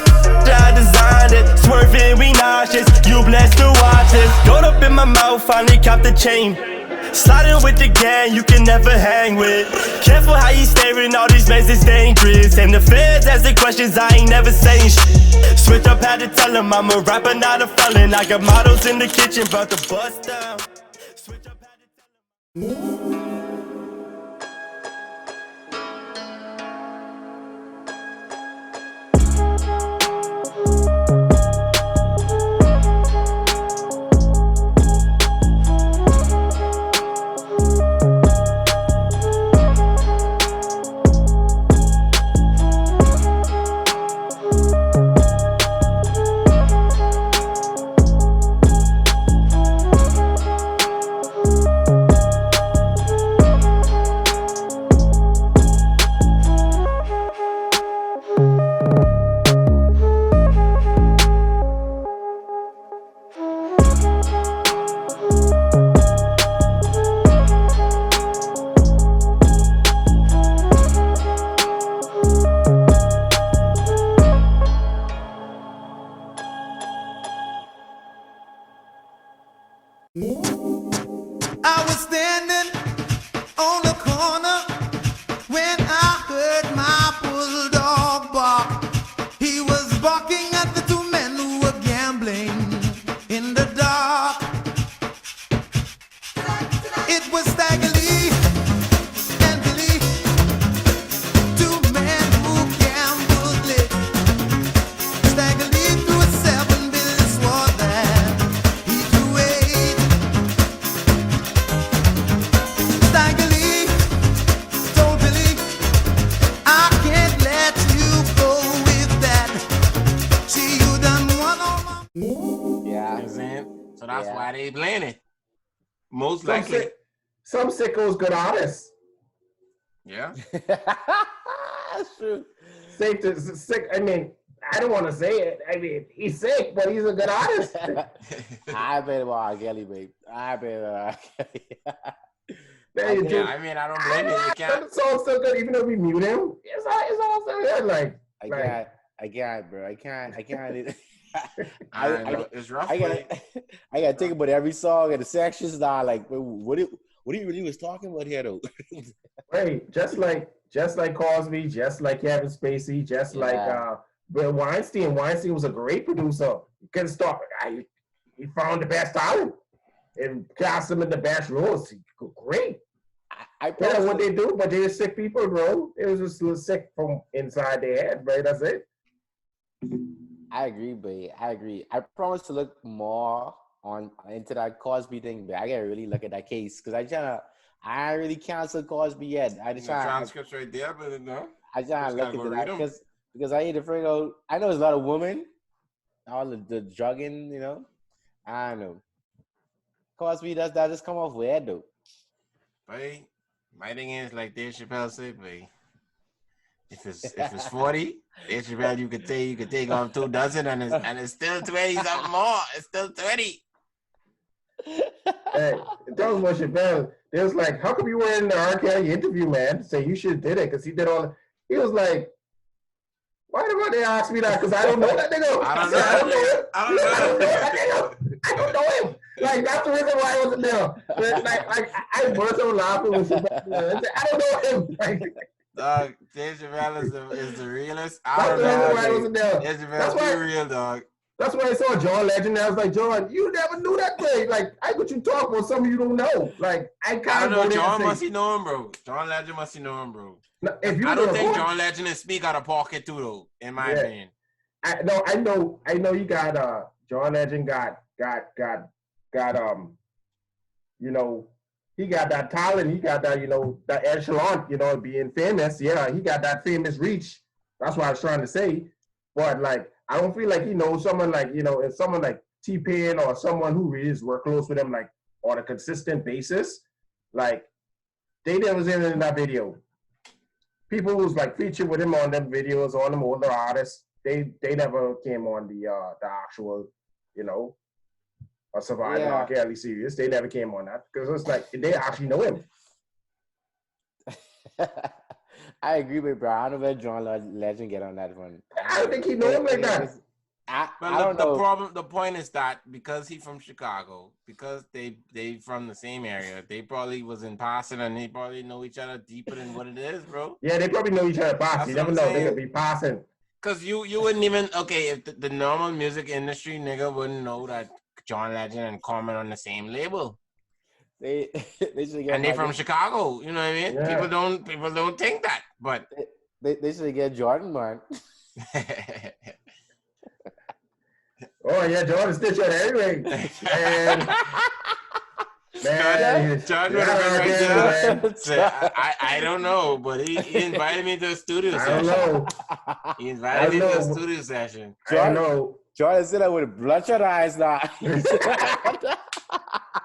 I designed it. Swerving, we nauseous. You blessed to watch this. Gold up in my mouth, finally cop the chain. Sliding with the gang, you can never hang with. Careful how you staring, all these men is dangerous. And the feds ask the questions, I ain't never saying shit. Switch up, had to tell them I'm a rapper, not a felon. I got models in the kitchen, about to bust down. Switch up, had to tell them. I was standing on the corner when I heard my bulldog bark. He was barking at the two men who were gambling in the dark. It was Stagger Lee and Billy, two men who gambled lit. Stagger Lee threw a 7, Billy swore that he threw 8. Stagger Lee told Billy, I can't let you go with that. See, you done one on my... You know what I'm saying? So that's why they playing it. Most likely. Some sickos good artists. Yeah. That's true. Sick. I mean, I don't want to say it. I mean, he's sick, but he's a good artist. I bet about R. Kelly, babe. I bet R. Kelly. Yeah, I mean, I don't blame you. You can't. The song's still good, even though we mute him. It's all still good. Like, I can't, bro. I can't. It's rough. I gotta think about every song and the sections. Now, like, what he really was talking about here, though. right, just like Cosby, just like Kevin Spacey, just like but Weinstein. Weinstein was a great producer. He couldn't stop. He found the best talent and cast him in the best roles. Great. I don't know what they do, but they're sick people, bro. They was just a little sick from inside their head, right? That's it. I agree, babe. I agree. I promise to look more into that Cosby thing, but I gotta really look at that case because I ain't really cancel Cosby yet. I just trying transcripts right there, but no. I trying to look into that because I need to figure out. I know there's a lot of women, all the drugging, you know. I don't know. Cosby does that just come off weird though. But my thing is like Dave Chappelle said, but if it's 40, Dave Chappelle you could take off 2 dozen and it's still 20 something more. It's still 20. Hey, talking about Chappelle, they was like, how come you were in the R. Kelly interview, man? Say you should have did it because he did all. He was like, why the fuck they ask me that? Because I don't know that nigga. I don't know him. Like that's the reason why I wasn't there. Like I burst out laughing with Chappelle. I don't know him. Like, Dave Chappelle is the realest. I don't know why I wasn't there. Dave Chappelle is real, dog. That's why I saw John Legend. I was like, John, you never knew that thing. Like, I could you talk about something you don't know. Like, I kind of know. John must know him, bro. John Legend must know him, bro. No, I don't think John Legend is speak out of pocket too, though. In my opinion. I know. You got John Legend got you know, he got that talent. He got that, you know, that echelon. You know, being famous. Yeah, he got that famous reach. That's what I was trying to say. But like, I don't feel like he knows someone like, you know, if someone like T-Pain or someone who really is work close with him, like on a consistent basis, like they never was in that video. People who's like featured with him on them videos, on them older artists, they never came on the actual, you know, Surviving R. Kelly series. They never came on that because it's like they actually know him. I agree with bro. I don't know where John Legend get on that one. I don't think he know him like that. I But don't know. the point is that because he from Chicago, because they from the same area, they probably was in passing and they probably know each other deeper than what it is, bro. Yeah, they probably know each other passing. That's You what never I'm know. They saying. could be passing. Cause you wouldn't even if the normal music industry nigga wouldn't know that John Legend and Common on the same label. They should get And they from Chicago, you know what I mean? Yeah. People don't think that, but they should get Jordan, man. Oh yeah, Jordan Stitch on everything. John would have been right there. So, I don't know, but he invited me to a studio session. I don't know. He invited me to a studio session. I don't know. Jordan said I with bloodshot eyes now.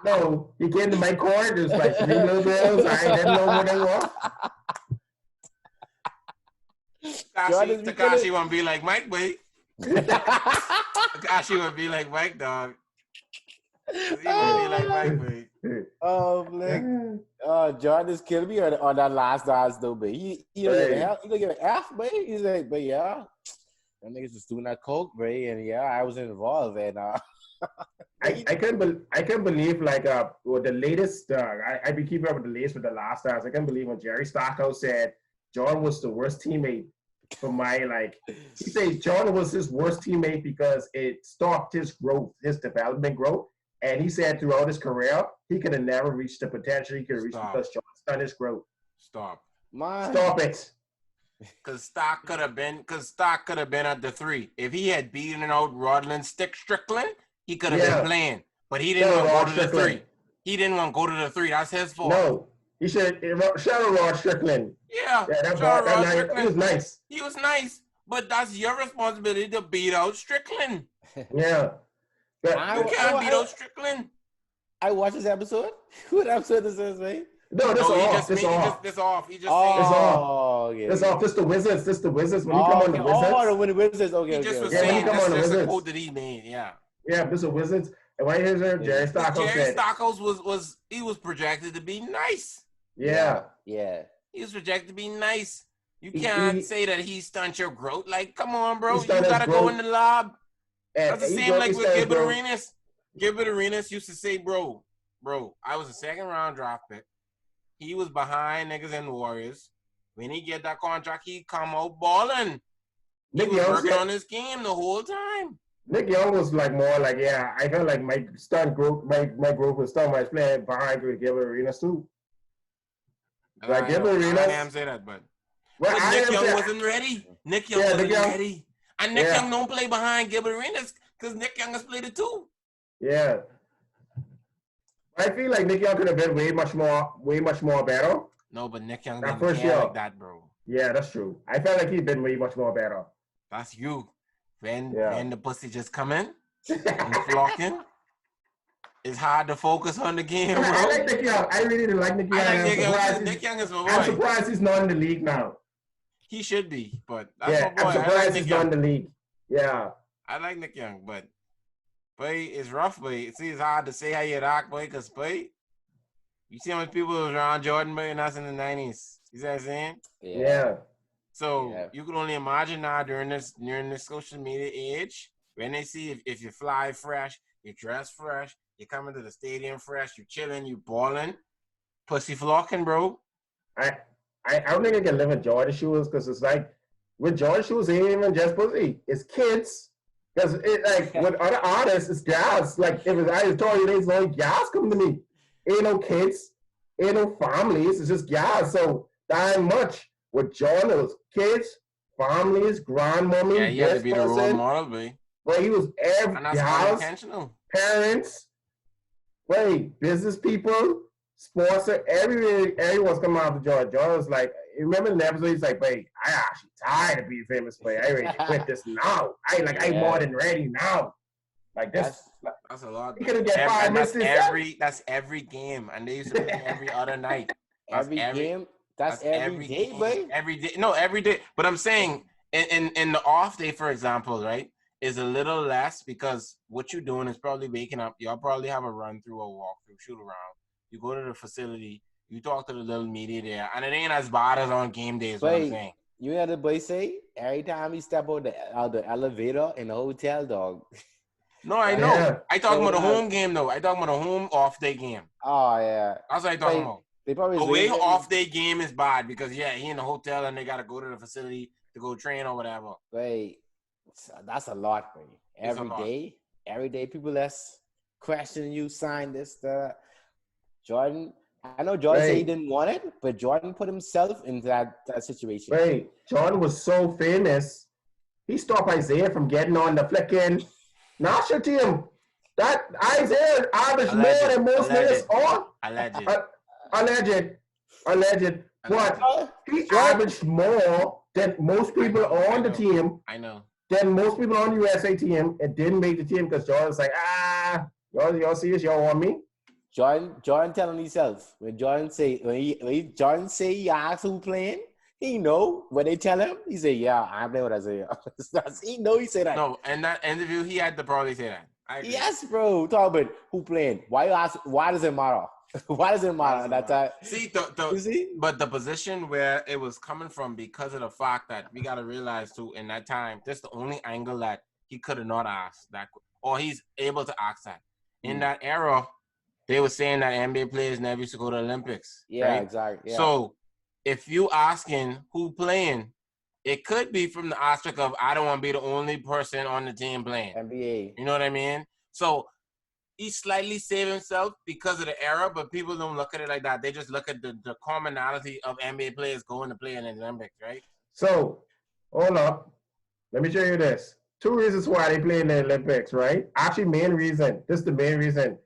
No, he came to my court. There's like 3 little girls. I didn't know what they were. Tekashi won't be like Mike, boy. Tekashi would be like Mike, dog. He would be like Mike, boy. Oh, like, Jordan just killed me on that last dance, though, but he don't give an F, but he's like, but yeah, that niggas was doing that coke, bro, and yeah, I was involved, and I can't believe like with the latest I be keeping up with the latest with the last stars. I can't believe when Jerry Stockhouse said Jordan was the worst teammate for my he said Jordan was his worst teammate because it stopped his growth, his development growth. And he said throughout his career, he could have never reached the potential he could have reached because Jordan stunned his growth. Stop it. Because Stock could have been at the 3. If he had beaten out Rodland Strickland, he could have been playing. But he didn't want to go to the 3. He didn't want to go to the 3. That's his fault. No. He should shout out Rod Strickland. Yeah, Rod Strickland. He was nice. He was nice. But that's your responsibility to beat out Strickland. Yeah. You can't beat out Strickland. I watched this episode. What episode is this, man? No, this off. This off. This off. Okay. This off. This the Wizards. This the Wizards. When he come on the Wizards. Oh, when the Wizards. Okay. He just was saying this is a quote that he made. Yeah. Yeah, this is Wizards. And right here, Jerry Stockhouse said. Jerry Stockhouse was projected to be nice. Yeah. He was projected to be nice. You can't say that he stunned your growth. Like, come on, bro. You gotta go in the lob. That's the same like with Gilbert Arenas. Gilbert Arenas used to say, bro, I was a 2nd round draft pick. He was behind niggas and Warriors. When he get that contract, he come out balling. He was working on his game the whole time. Nick Young was like more like, I felt like my growth was stunned when I was playing behind with Gilbert Arenas too. Like Gilbert Arenas. I didn't say that, but Nick Young wasn't ready. Nick Young wasn't ready. And Nick Young don't play behind Gilbert Arenas because Nick Young has played it too. Yeah. I feel like Nick Young could have been way much more better. No, but Nick Young didn't play like that, bro. Yeah, that's true. I felt like he'd been way much more better. That's you. When the pussy just come in and flocking, it's hard to focus on the game, bro. I like Nick Young. I really like Nick Young. I like Nick Young. Nick Young is my boy. I'm surprised he's not in the league now. He should be, but that's my boy. I'm surprised he's not in the league. Yeah. I like Nick Young, but it's rough, boy. It's hard to say how you rock, boy, because, boy, you see how many people was around Jordan, boy, and that's in the 90s. You see what I'm saying? Yeah. So you can only imagine now during this social media age, when they see if you fly fresh, you dress fresh, you come into the stadium fresh, you chilling, you balling, pussy flocking, bro. I don't think I can live in Jordan shoes because it's like with Jordan shoes, it ain't even just pussy. It's kids. Because with other artists, it's guys. Like I told you, there's no guys coming to me. Ain't no kids, ain't no families. It's just guys. So that ain't much. With Jordan, it was kids, families, grandmommy. Yeah, he had to be the role model, babe. But he was intentional. Parents, business people, sponsor, everyone's coming out of Jordan. Jordan was like, you remember in the episode, he's like, I actually tired of being famous, I ready to quit this now. I'm more than ready now. Like this. That's a lot. You could have get 5 minutes. That's every game. And they used to play every other night. Every game? That's every day, boy. Every day. No, every day. But I'm saying in the off day, for example, right, is a little less because what you're doing is probably waking up. Y'all probably have a run through or walk through, shoot around. You go to the facility. You talk to the little media there, and it ain't as bad as on game days. What I'm saying. You know the boy say? every time he step out the elevator in the hotel, dog. No, I know. Yeah. I talking about the home game though. I talking about the home off day game. Oh yeah. That's what I talking about. They probably Away off day game is bad because he in the hotel and they gotta go to the facility to go train or whatever. Wait, that's a lot, man. Every day, people that's questioning you, sign this, that. Jordan, I know Jordan said he didn't want it, but Jordan put himself into that situation. Wait, Jordan was so famous, he stopped Isaiah from getting on the flicking national team. That Isaiah averaged more than most players on. Alleged. But he averaged more than most people on the team. I know. Than most people on the USA team. It didn't make the team because Jordan's like, y'all see this? Y'all want me? Jordan telling himself when Jordan say he asks who playing, he know when they tell him, he say, yeah, I'm playing with Isaiah. He know he said that. No, in that interview, he had to probably say that. Yes, bro. Talk about who playing. Why you ask? Why does it matter? Why does it matter at that time? See, but the position where it was coming from because of the fact that we got to realize too, in that time, that's the only angle that he could have not asked that, or he's able to ask that. In that era, they were saying that NBA players never used to go to the Olympics. Yeah, right? exactly. Yeah. So if you asking who playing, it could be from the aspect of I don't want to be the only person on the team playing. NBA. You know what I mean? So he slightly saved himself because of the era, but people don't look at it like that. They just look at the commonality of NBA players going to play in the Olympics, right? So, hold up. Let me show you this. 2 reasons why they play in the Olympics, right? Actually, main reason. This is the main reason.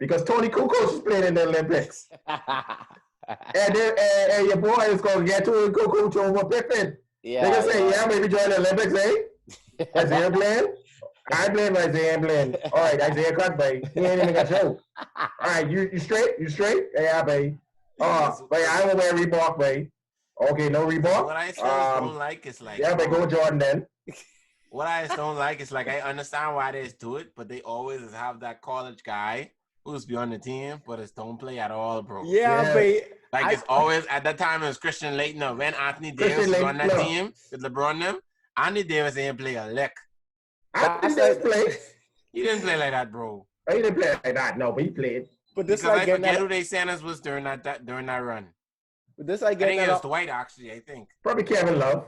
Because Tony Kukoc is playing in the Olympics. and your boy is going to get Tony Kukoc over Pippen. Yeah, they can say, yeah, maybe join the Olympics, eh? Isaiah playing? I blame Isaiah playing. All right, Isaiah cut, babe. He ain't even got show. All right, you straight? You straight? Yeah, babe. Babe, I won't wear Reebok, babe. Okay, no Reebok? What I still don't like is like... Yeah, babe, go Jordan then. What I just don't like is like, I understand why they do it, but they always have that college guy who's be on the team, but it's don't play at all, bro. Yeah. Babe. Like, it's always, at that time, it was Christian Laettner. When Anthony Davis was on that team with LeBron them, Anthony Davis ain't play a lick. Anthony Davis played. He didn't play like that, bro. He didn't play like that. No, but he played. But this because I forget who they sent was during that run. But this I think it was Dwight, actually, I think. Probably Kevin Love.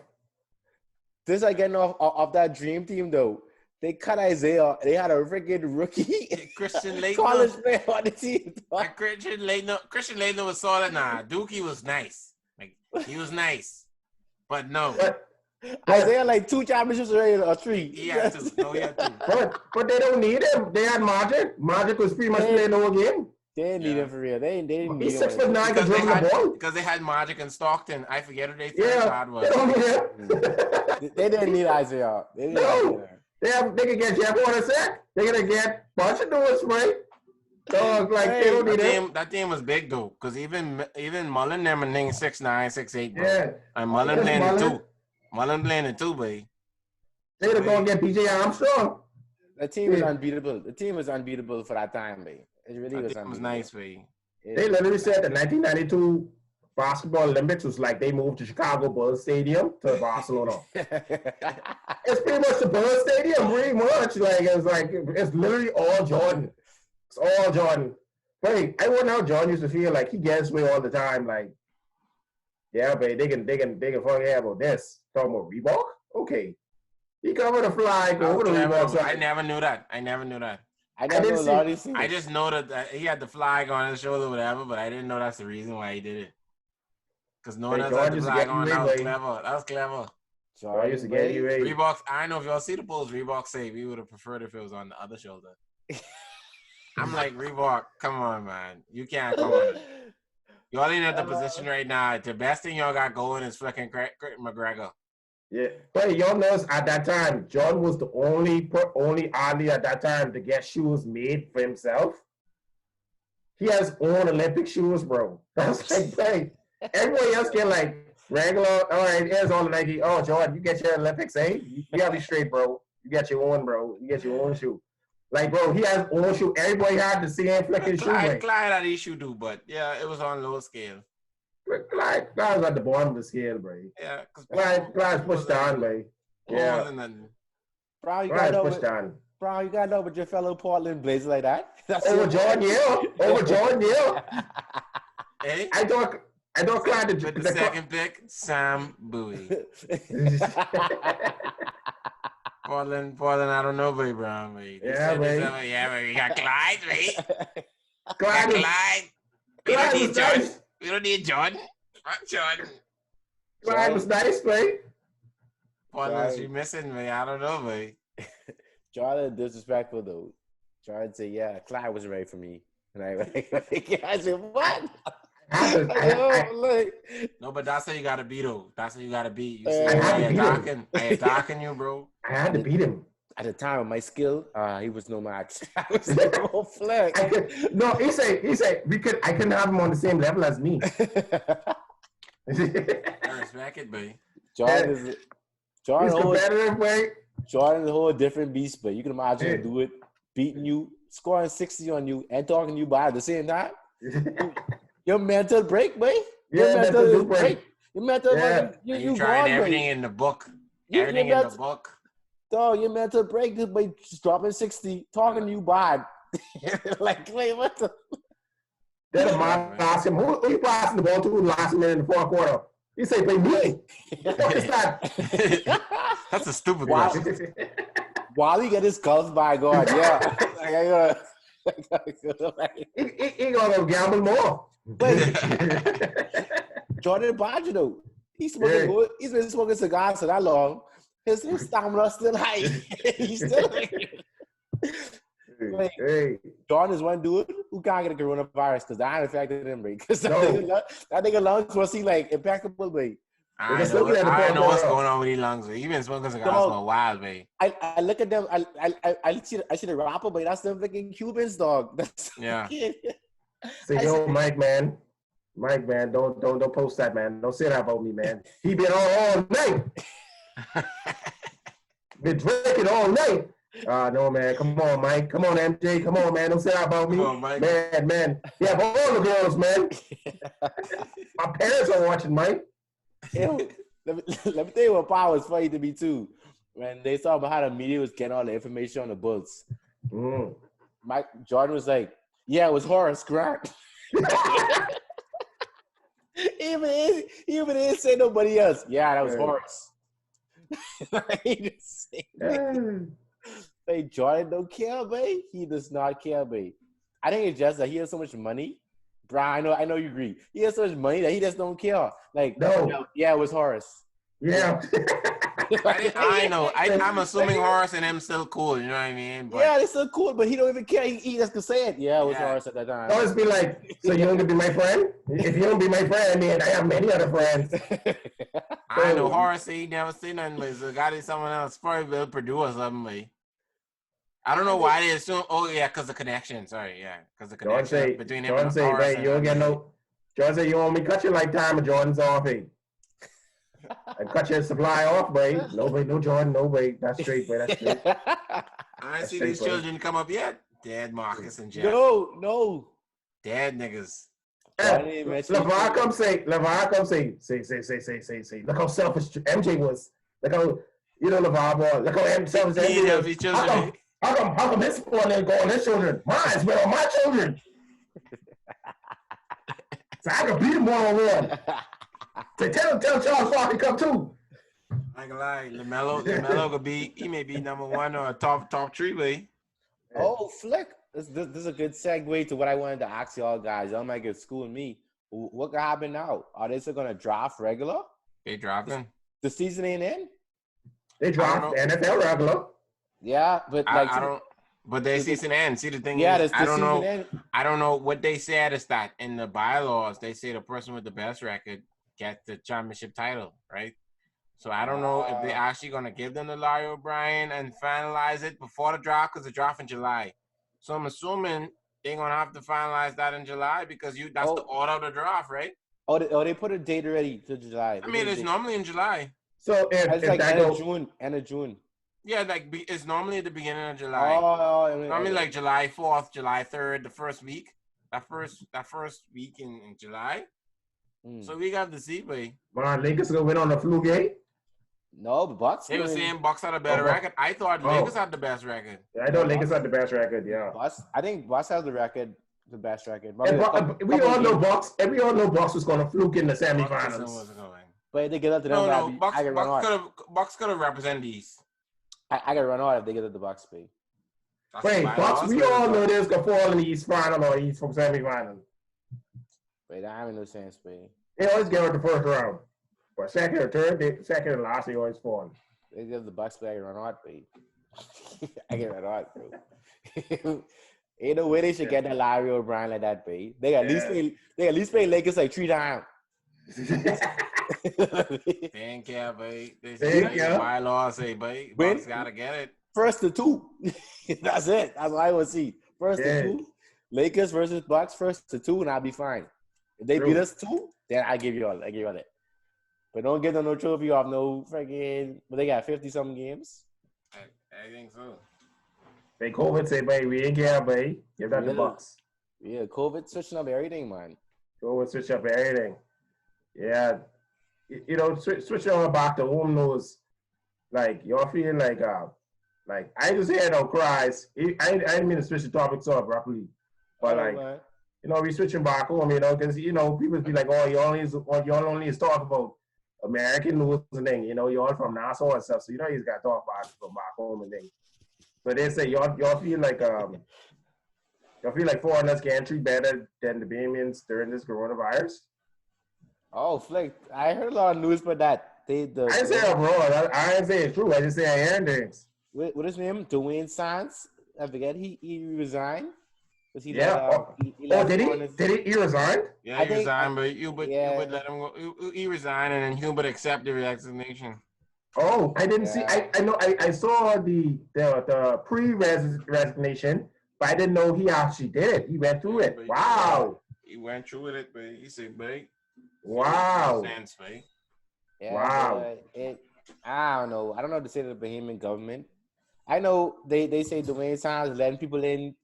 This I getting off that dream team, though. They cut Isaiah. They had a freaking rookie. Christian Laettner. College player on the team. Christian Laettner was solid. Nah, Dookie was nice. Like, he was nice. But no. Isaiah like 2 championships already or 3. He had 2. No, he had 2. But they don't need him. They had Magic. Magic was pretty much playing the whole game. They didn't need him for real. They didn't need him. He's 6'9" because the ball. Because they had Magic and Stockton. I forget who they third was. They don't need him. They didn't need Isaiah. They didn't need him. They can get Jeff Hornacek. They're gonna get bunch of doors, right? So like they don't need him. That team was big though, because even Mullen them and thing 6'9", 6'8", bro. Yeah. And Mullen playing it too. Mullen playing it too, baby. They're gonna get PJ Armstrong. The team was unbeatable. The team was unbeatable for that time, baby. It really was unbeatable. It was nice, baby. They literally said the 1992 basketball Olympics was like they moved to Chicago Bulls Stadium to Barcelona. It's pretty much the Bulls Stadium, pretty much. It's literally all Jordan. It's all Jordan. But I wonder how Jordan used to feel like he gets away all the time. Like, yeah, babe, they can forget about this. Talking about Reebok? Okay. He covered the flag over the Reebok side. I never knew that. I never knew a lot of these things. I just know that he had the flag on his shoulder or whatever, but I didn't know that's the reason why he did it. Because no one else had the flag on. That was clever. That was clever. I used to get you ready. Reeboks, I know if y'all see the Bulls, Reebok say we would have preferred if it was on the other shoulder. I'm like, Reebok, come on, man. You can't come on. Y'all ain't at the position right now. The best thing y'all got going is fucking McGregor. Yeah, but y'all notice at that time, Jordan was the only athlete at that time to get shoes made for himself. He has his own Olympic shoes, bro. That's like, hey, everybody else get like regular. All right, here's all the Nike. Oh, Jordan, you get your Olympics, eh? You gotta be straight, bro. You get your own, bro. You get your own shoe. Like, bro, he has his own shoe. Everybody had the same flicking shoe. Clyde had his shoe too, but yeah, it was on low scale. Clyde's at the bottom of the scale, bro. Yeah, because Clyde's pushed down, bro. Yeah. Bro, you Clyde's got pushed over. down. Bro, you got over your fellow Portland Blazers like that. That's Over Jordan Hill. Over Jordan Hill. Hey, I thought Clyde with the second pick, Sam Bowie. Portland, I don't know, baby, Brown, mate. Yeah, mate. Yeah, we got Clyde, mate. Clyde was nice. We don't need Jordan. Fuck Jordan. Clyde was nice, mate. Portland's you missing, me. I don't know, mate. Jordan disrespectful though. Jordan said, "Yeah, Clyde wasn't ready for me." And I said, "What?" No, but that's how you gotta beat though. That's how you gotta beat. You I had darken you, bro. I had to beat him. At the time of my skill, he was no match. I was no flex. He said I couldn't have him on the same level as me. I respect it, babe. Jordan he's competitive, mate. Jordan's a whole different beast, but you can imagine him do it, beating you, scoring 60 on you, and talking to you by at the same time. Your mental break, boy. Your mental break. Your mental break. You trying everything in the book. Everything in the book. Dog, your mental break this boy just dropping 60, talking to you bad. Like, wait, what the? Then a man asked him, who you passing the ball to last minute in the fourth quarter? He said, "Play me." What the fuck is that? That's a stupid question. While he get his calls by God, yeah. He gonna gamble more. Jordan Badger though, he's been smoking cigars for that long. His stamina still high. He's still like, Jordan is one dude who can't get a coronavirus because that affected him, right? Because that nigga lungs was he like impeccable, babe. I know what's going on with these lungs, babe. You've been smoking cigars for a while, babe. I look at them. I see the rapper, but that's them freaking Cubans, dog. Yeah. Say, yo, Mike, man, don't post that, man. Don't say that about me, man. He been all night. Been drinking all night. No, man. Come on, Mike. Come on, MJ. Come on, man. Don't say that about me. Come on, Mike. Man. You have all the girls, man. My parents are watching, Mike. Let me tell you what power was funny to me, too. When they saw about how the media was getting all the information on the Bulls. Jordan was like, yeah, it was Horace, correct? He didn't say nobody else. Yeah, that was Horace. Hey, Jordan don't care, babe. He does not care, babe. I think it's just that he has so much money. Brian, I know you agree. He has so much money that he just don't care. Like, no. Yeah, it was Horace. Yeah. I know. I'm assuming Horace and him still cool. You know what I mean? But, yeah, they're still cool, but he don't even care. He just can say it. Yeah, it was Horace at that time. Always be like, so you don't gonna be my friend? If you don't be my friend, then I have many other friends. I know Horace. He never seen nothing, but so got it someone else. Probably Bill Purdue or something. Like, I don't know why they assume. Oh yeah, because the connection. Sorry, yeah, because the connection between him and Horace. You don't get no. Jordan say you want me to cut your lifetime of Jordan's off, hey. And cut your supply off, babe. Nobody, no Jordan, no babe. That's straight, babe. That's straight. I see these children come up yet. Dead Marcus and Jeff. No. Dead niggas. LeVar come say. Look how selfish MJ was. Look how LeVar boy. Look how selfish MJ was. How come his one didn't go on his children? Mine's been on my children. So I can beat him one-on-one. So tell Charles Barkley come too. I ain't gonna lie, LaMelo could be. He may be number one or top three, babe. Oh, Flick. This is a good segue to what I wanted to ask y'all guys. Y'all might get school me. What could happen now? Are they still gonna draft regular? They drafting. The season ain't in. They draft NFL regular. Yeah, but I don't. But their season ends. See, the thing is, I don't know. I don't know what they said is that in the bylaws they say the person with the best record gets the championship title, right? So I don't know if they're actually gonna give them to Larry O'Brien and finalize it before the draft because the draft in July. So I'm assuming they're gonna have to finalize that in July because that's the order of the draft, right? They put a date already to July. I mean, it's normally in July. So it's like end of June. Yeah, like it's normally at the beginning of July. Normally like July 4th, July 3rd, the first week. That first week in July. So we got to see, boy. Man, Lakers gonna win on the fluke game. No, the Bucks. They were saying Bucks had a better record. I thought Lakers had the best record. Yeah, I know Lakers had the best record. Yeah. I think Bucks has the best record. We all know Bucks. And we all know Bucks was gonna fluke in the semifinals. But if they get up to them, Bucks could have represented the East. I gotta run out if they get up the Bucks, babe. Wait, Bucks. We all know this gonna fall in the East final or East from semifinal. Wait, I have no sense, babe. They always get out the first round. But second or third, second and last, they always fall. They give the Bucks back and run out, babe. I can run out, bro. Ain't no way they should get that Larry O'Brien like that, babe. They at least play Lakers like 3 times. Thank you, babe. They say bylaws say, babe, Bucks gotta get it. First to 2. That's it. That's what I want to see. First to 2. Lakers versus Bucks, first to 2, and I'll be fine. If they beat us 2, then I give you all it. But don't give them no trophy off no freaking. But they got 50-something games. I think so. They COVID say, baby, we ain't care, baby. Give that the Bucks. Yeah, COVID switching up everything, man. COVID switch up everything. Yeah. You know, switching on back to home knows, like, y'all feeling like I just hear no cries. I didn't mean to switch the topic so abruptly. But, you know, we switching back home, you know, because, you know, people be like, oh, y'all only talk about American news and thing, you know, y'all from Nassau and stuff, so you know you got to talk about from back home and thing. But they say y'all feel like foreigners can treat better than the Bahamians during this coronavirus. Oh, Flick, I heard a lot of news about that. I didn't say I'm wrong. I didn't say it's true. I just say I heard things. What is his name? Dwayne Sands. I forget. He resigned. Did he resign? Yeah, he resigned, but Hubert let him go. He resigned, and then Hubert accepted the resignation. Oh, I didn't see. I know. I saw the pre-resignation, but I didn't know he actually did it. He went through it. Wow. He went through it, but he said, "Babe." Wow. Sense, babe. Yeah, wow. I don't know. I don't know what to say to the Bahamian government. I know they say Dwayne Sands letting people in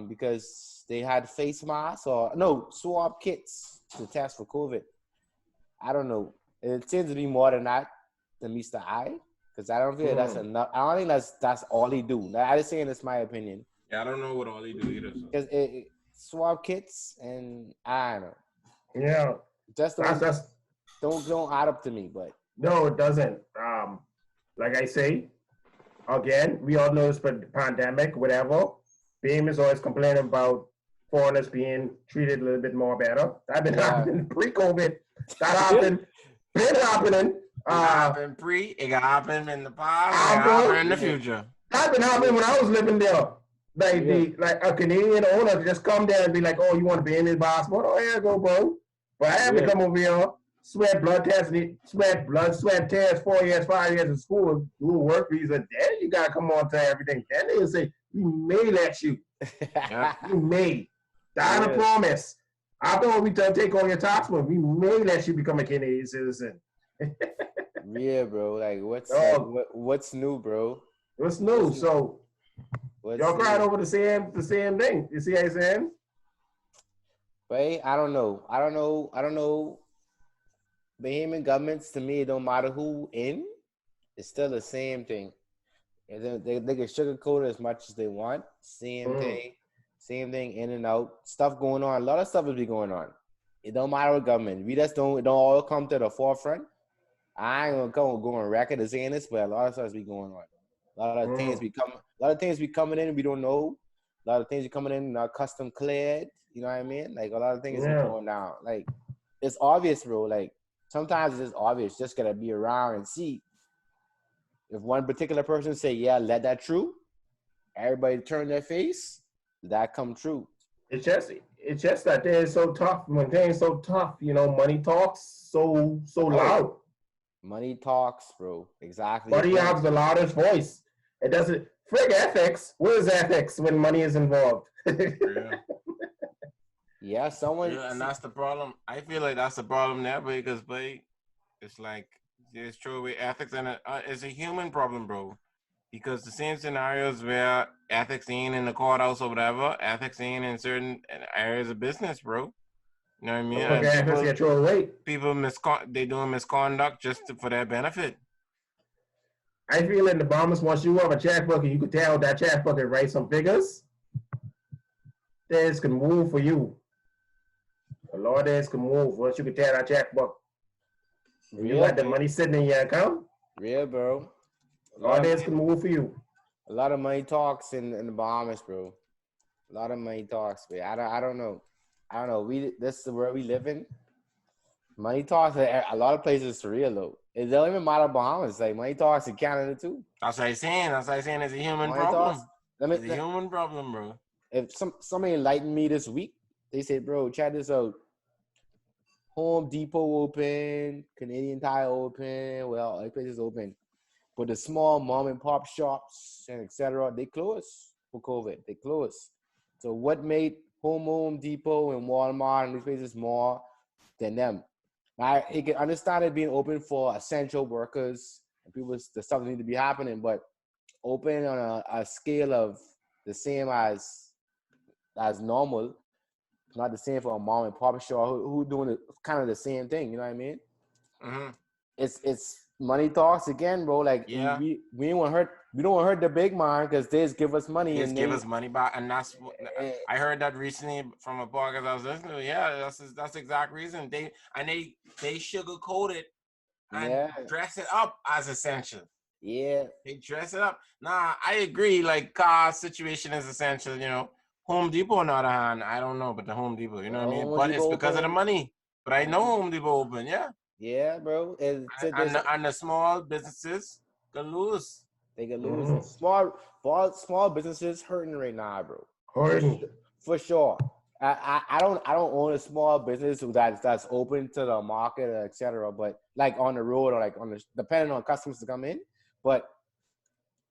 because they had face masks or swab kits to test for COVID. I don't know. It seems to be more than that to meet the eye because I don't feel that's enough. I don't think that's all he do. I just saying that's my opinion. Yeah, I don't know what all he do either. Because it swab kits and I don't know. Yeah, just don't add up to me, but no, it doesn't. Like I say. Again, we all know it's the pandemic, whatever. Beam is always complaining about foreigners being treated a little bit more better. That been happening pre-COVID. That happened. Been happening. It happened it can happen in the past, it can happen in the future. That been happening when I was living there. Like a Canadian owner just come there and be like, oh, you want to be in this basketball? Oh, here you go, bro. But I have to come over here. Sweat, blood tests, 4 years, 5 years in school, do a work visa. Then you gotta come on to everything. Then they'll say, we may let you. You may. That's a promise. After we take on your tax money, we may let you become a Canadian citizen. Yeah, bro. Like what's new, bro? What's new? Y'all cried over the same thing. You see what I'm saying? But I don't know. Bahamian governments, to me, it don't matter who in. It's still the same thing. And they can sugarcoat it as much as they want. Same thing, in and out. Stuff going on. A lot of stuff will be going on. It don't matter what government. We just don't all come to the forefront. I ain't gonna go on record as saying this, but a lot of stuff be going on. A lot of things be coming in we don't know. A lot of things be coming in not custom cleared. You know what I mean? Like a lot of things be going down. Like it's obvious, bro. Like sometimes it's just obvious. Just gotta be around and see. If one particular person say, "Yeah, let that true," everybody turn their face. That come true. It's just that they're so tough. When things so tough, money talks so loud. Money talks, bro. Exactly. Money has the loudest voice. It doesn't. Frig ethics. What is ethics when money is involved? Yeah, and that's the problem. I feel like that's the problem there because, it's like it's true with ethics, and it's a human problem, bro. Because the same scenarios where ethics ain't in the courthouse or whatever, ethics ain't in certain areas of business, bro. You know what I mean? People they doing misconduct just for their benefit. I feel in the Bahamas, once you have a checkbook and you can tell that checkbook and write some figures, things can move for you. A lot of things can move once you can tell that checkbook. You got the money sitting in your account. Real, bro. A lot of things can move for you. A lot of money talks in the Bahamas, bro. A lot of money talks, man. I don't know. This is where we live in. Money talks. A lot of places is real though. It don't even matter Bahamas. Like money talks in Canada too. That's what I'm saying. It's a human problem. It's a human problem, bro. If somebody enlightened me this week, they said, bro, check this out. Home Depot open, Canadian Tire open, well, all places open. But the small mom and pop shops and etc., they closed for COVID. They closed. So what made Home Depot and Walmart and these places more than them? Now, you can understand it being open for essential workers and people, the stuff that need to be happening, but open on a scale of the same as normal, not the same for a mom and pop shop who doing kind of the same thing. You know what I mean? Mm-hmm. It's money talks again, bro. Like we don't want to hurt. We don't want to hurt the big man because they just give us money. Give us money back, and that's what I heard that recently from a podcast I was listening to. Yeah, that's the exact reason they sugarcoat it and dress it up as essential. Yeah, they dress it up. Nah, I agree. Like car situation is essential. You know, Home Depot on the other hand, I don't know, but the Home Depot, you know what I mean. But it's because of the money. But I know Home Depot open. Yeah. Yeah, bro. And the small businesses can lose. They can lose. Small businesses hurting right now, bro. Hurting for sure. I don't own a small business that's open to the market, etc. But like on the road or like depending on customers to come in. But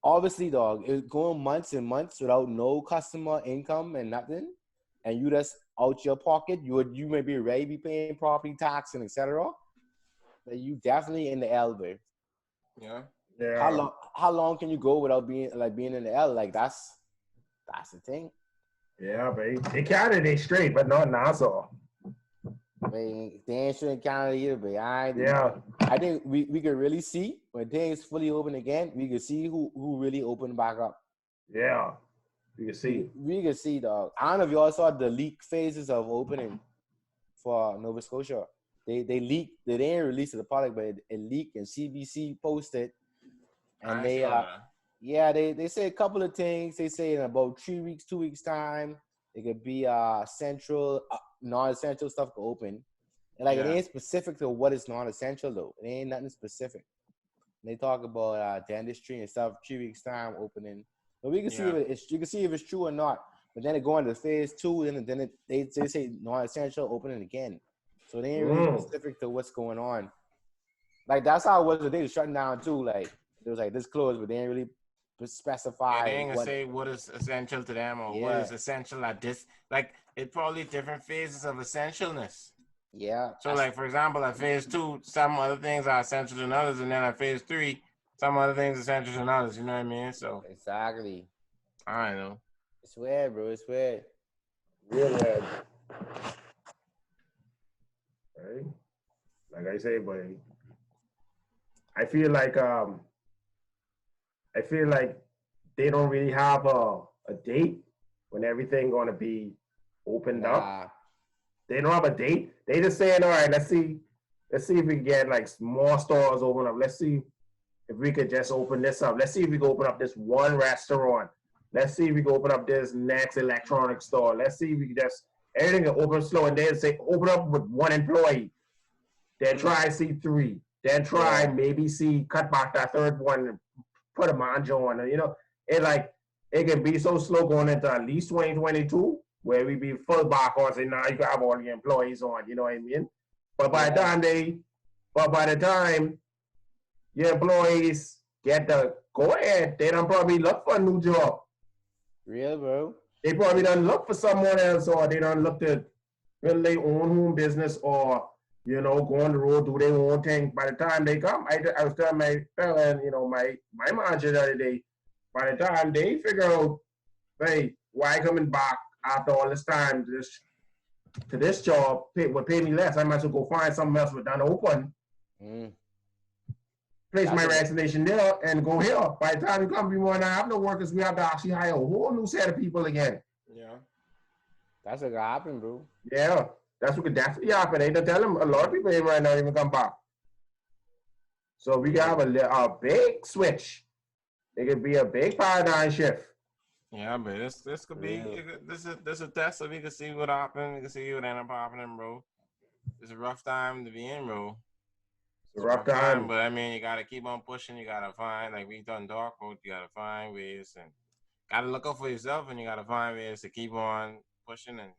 obviously, dog, it's going months and months without no customer income and nothing, and you just out your pocket. You may be ready to be paying property tax and etc. But you definitely in the L, babe. Yeah. How long can you go without being in the L? Like that's the thing. Yeah, babe. They Canada, they straight, but not Nassau. They ain't straight in Canada either, babe. I think we could really see when things fully open again. We could see who really opened back up. Yeah, we can see. We can see, dog. I don't know if you all saw the leak phases of opening for Nova Scotia. They leaked. They didn't release to the public, but it leaked and CBC posted. And they say a couple of things. They say in about 2 weeks time, it could be central, non-essential stuff to open. And it ain't specific to what is non-essential though. It ain't nothing specific. And they talk about dentistry and stuff. 2 weeks time opening. But we can see you can see if it's true or not. But then it go into phase 2, and then they say non-essential opening again. So they ain't really specific to what's going on. Like that's how it was. They was shutting down too. Like it was like this closed, but they ain't really specify. Yeah, they ain't gonna say what is essential to them or what is essential at this. Like it's probably different phases of essentialness. Yeah. So like for example, at phase 2, some other things are essential than others, and then at phase 3, some other things are essential than others. You know what I mean? So exactly. I know. It's weird, bro. It's weird. Real weird. Right? Like I say, but I feel like they don't really have a date when everything gonna be opened up. They don't have a date. They just saying, all right, let's see if we can get like more stores open up. Let's see if we could just open this up. Let's see if we can open up this one restaurant. Let's see if we can open up this next electronic store. Let's see if we can just everything can open slow, and then say open up with 1 employee. Then try see 3. Then try maybe see cut back that 3rd one and put a manjo on. You know, it can be so slow going into at least 2022 where we be full back on say now you can have all the employees on. You know what I mean? But by the time your employees get the go ahead, they don't probably look for a new job. Real, bro. They probably don't look for someone else, or they don't look to build their own home business, or you know, go on the road, do their own thing. By the time they come, I was telling my fella, you know, my manager the other day, by the time they figure out, hey, why coming back after all this time, just to this job would pay me less. I might as well go find something else with done open. Place my resignation there and go here. By the time you come, we want to have no workers. We have to actually hire a whole new set of people again. Yeah. That's what happened, bro. Yeah, that's what could definitely happen. They don't tell them a lot of people ain't right now even come back. So we got a big switch. It could be a big paradigm shift. Yeah, but this could be this a test so we can see what happens. We can see what end up happening, bro. It's a rough time to be in, bro. It's a rough time. But I mean, you gotta keep on pushing. You gotta find, like we done talk about, you gotta find ways and gotta look out for yourself, and you gotta find ways to keep on pushing and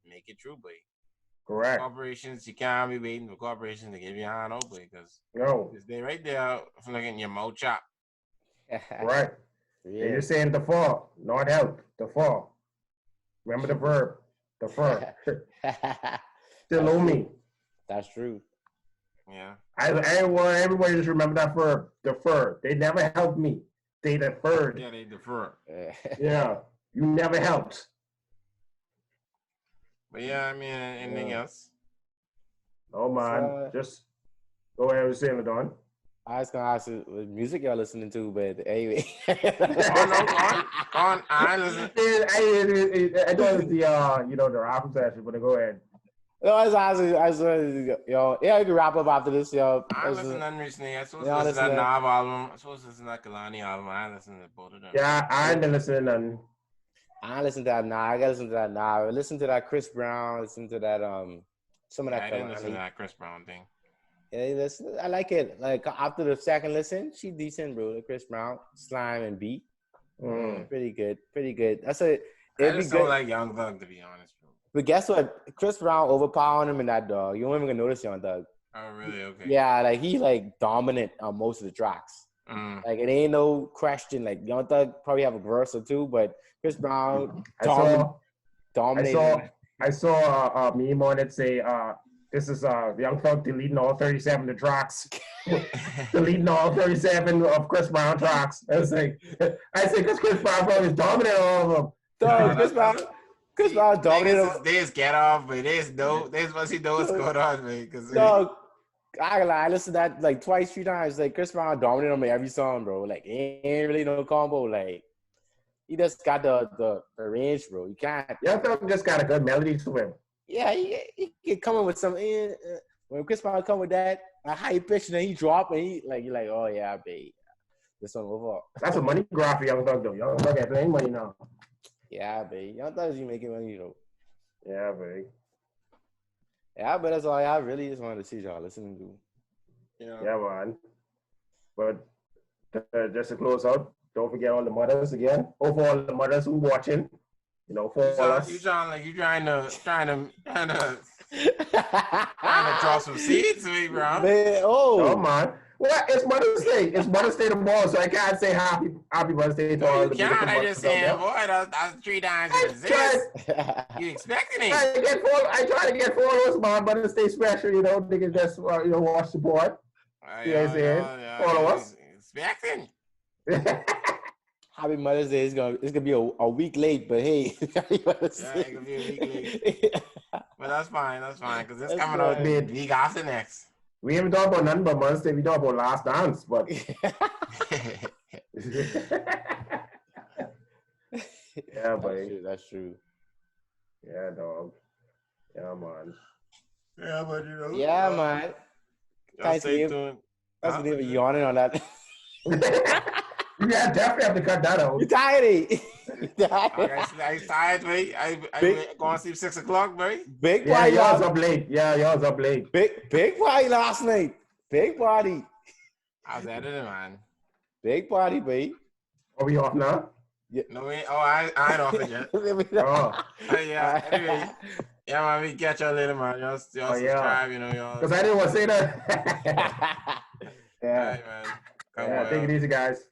make it true, boy. Correct. Corporations, you can't be waiting for corporations to give you a hand out, boy, because they right there for looking your mouth chop. Right. Yeah. You're saying the fall, not help. The fall. Remember the verb. The verb. Still owe me. That's true. Yeah. Everybody just remember that verb. Defer. They never helped me. They deferred. Yeah, they defer. Yeah. You never helped. But yeah, I mean, anything else? Oh man, just go ahead and say it, Don. I was gonna ask you what music y'all listening to, but anyway. I listen. I know it's the rap session, but go ahead. No, I was yo, yeah, you can wrap up after this, yo. I listened to none recently. I supposed to listen to that Nav album. I supposed to listen to that Kalani album. I listened to both of them. Yeah, I didn't listen to none. I listened to that now. I gotta listen to that now. I listened to that Chris Brown. Listen to that some of that. I didn't listen to that Chris Brown thing. Yeah, I like it. Like after the second listen, she decent, bro. The Chris Brown, Slime and Beat, pretty good, pretty good. That's it. I just don't like Young Thug, to be honest, bro. But guess what? Chris Brown overpowering him in that dog. You don't even gonna notice Young Thug. Oh, really? Okay. Yeah, like he like dominant on most of the tracks. Like it ain't no question. Like Young Thug probably have a verse or two, but Chris Brown dominated. I saw a meme on it say, this is Young Thug deleting all 37 of the tracks. Deleting all 37 of Chris Brown tracks. I said, because Chris Brown probably is dominant all of them. Dog, Chris Brown dominated. They just get off, but there's what he knows what's going on, man. Dog, I listened to that like twice, 3 times. Like Chris Brown dominated on every song, bro. Like ain't really no combo. Like he just got the range, bro. You can't. Young Thug just got a good melody to him. Yeah, he can come in with some. When Chris Brown come with that a high pitch, and then he drop, and you're like, oh yeah, babe, this one over. That's a money grab for Young Thug though. Young Thug got plenty money now. Yeah, babe. Young Thug is making money though. Yeah, babe. Yeah, but that's all I really just wanted to see y'all listening to. Yeah, man. But just to close out, don't forget all the mothers again. Hope all the mothers who watching, for us. You trying to draw some seeds to me, bro. Man, oh man. Well, it's Mother's Day. It's Mother's Day tomorrow, so I can't say happy Mother's Day to all the people. I just saying, boy, that's 3 times in exist. You expecting it? I try to get followers, man. Mother's Day special, they can just watch the board. Follow us. Expecting. Happy Mother's Day. It's gonna be a week late, but hey. It could be a week late. But that's fine, because it's coming out the week after next. We haven't talked about nothing but Mother's Day. We talked about Last Dance, but yeah, buddy. That's true. Yeah, dog. Yeah, man. Yeah, but Yeah, man. Thanks for leaving yawning on that. Yeah, definitely have to cut that out. You tired? I tired, mate. I going to sleep 6 o'clock, mate. Big party. Yeah, y'all's up late. Yeah, y'all's up late. Big party last night. Big party. How's that in it, man? Big party, babe. Are we off now? Yeah. No, I ain't off it yet. Yeah, anyway. Yeah, man, we catch y'all later, man. Y'all subscribe, y'all. Because I didn't want to say that. Yeah. All right, man. Take it easy, guys.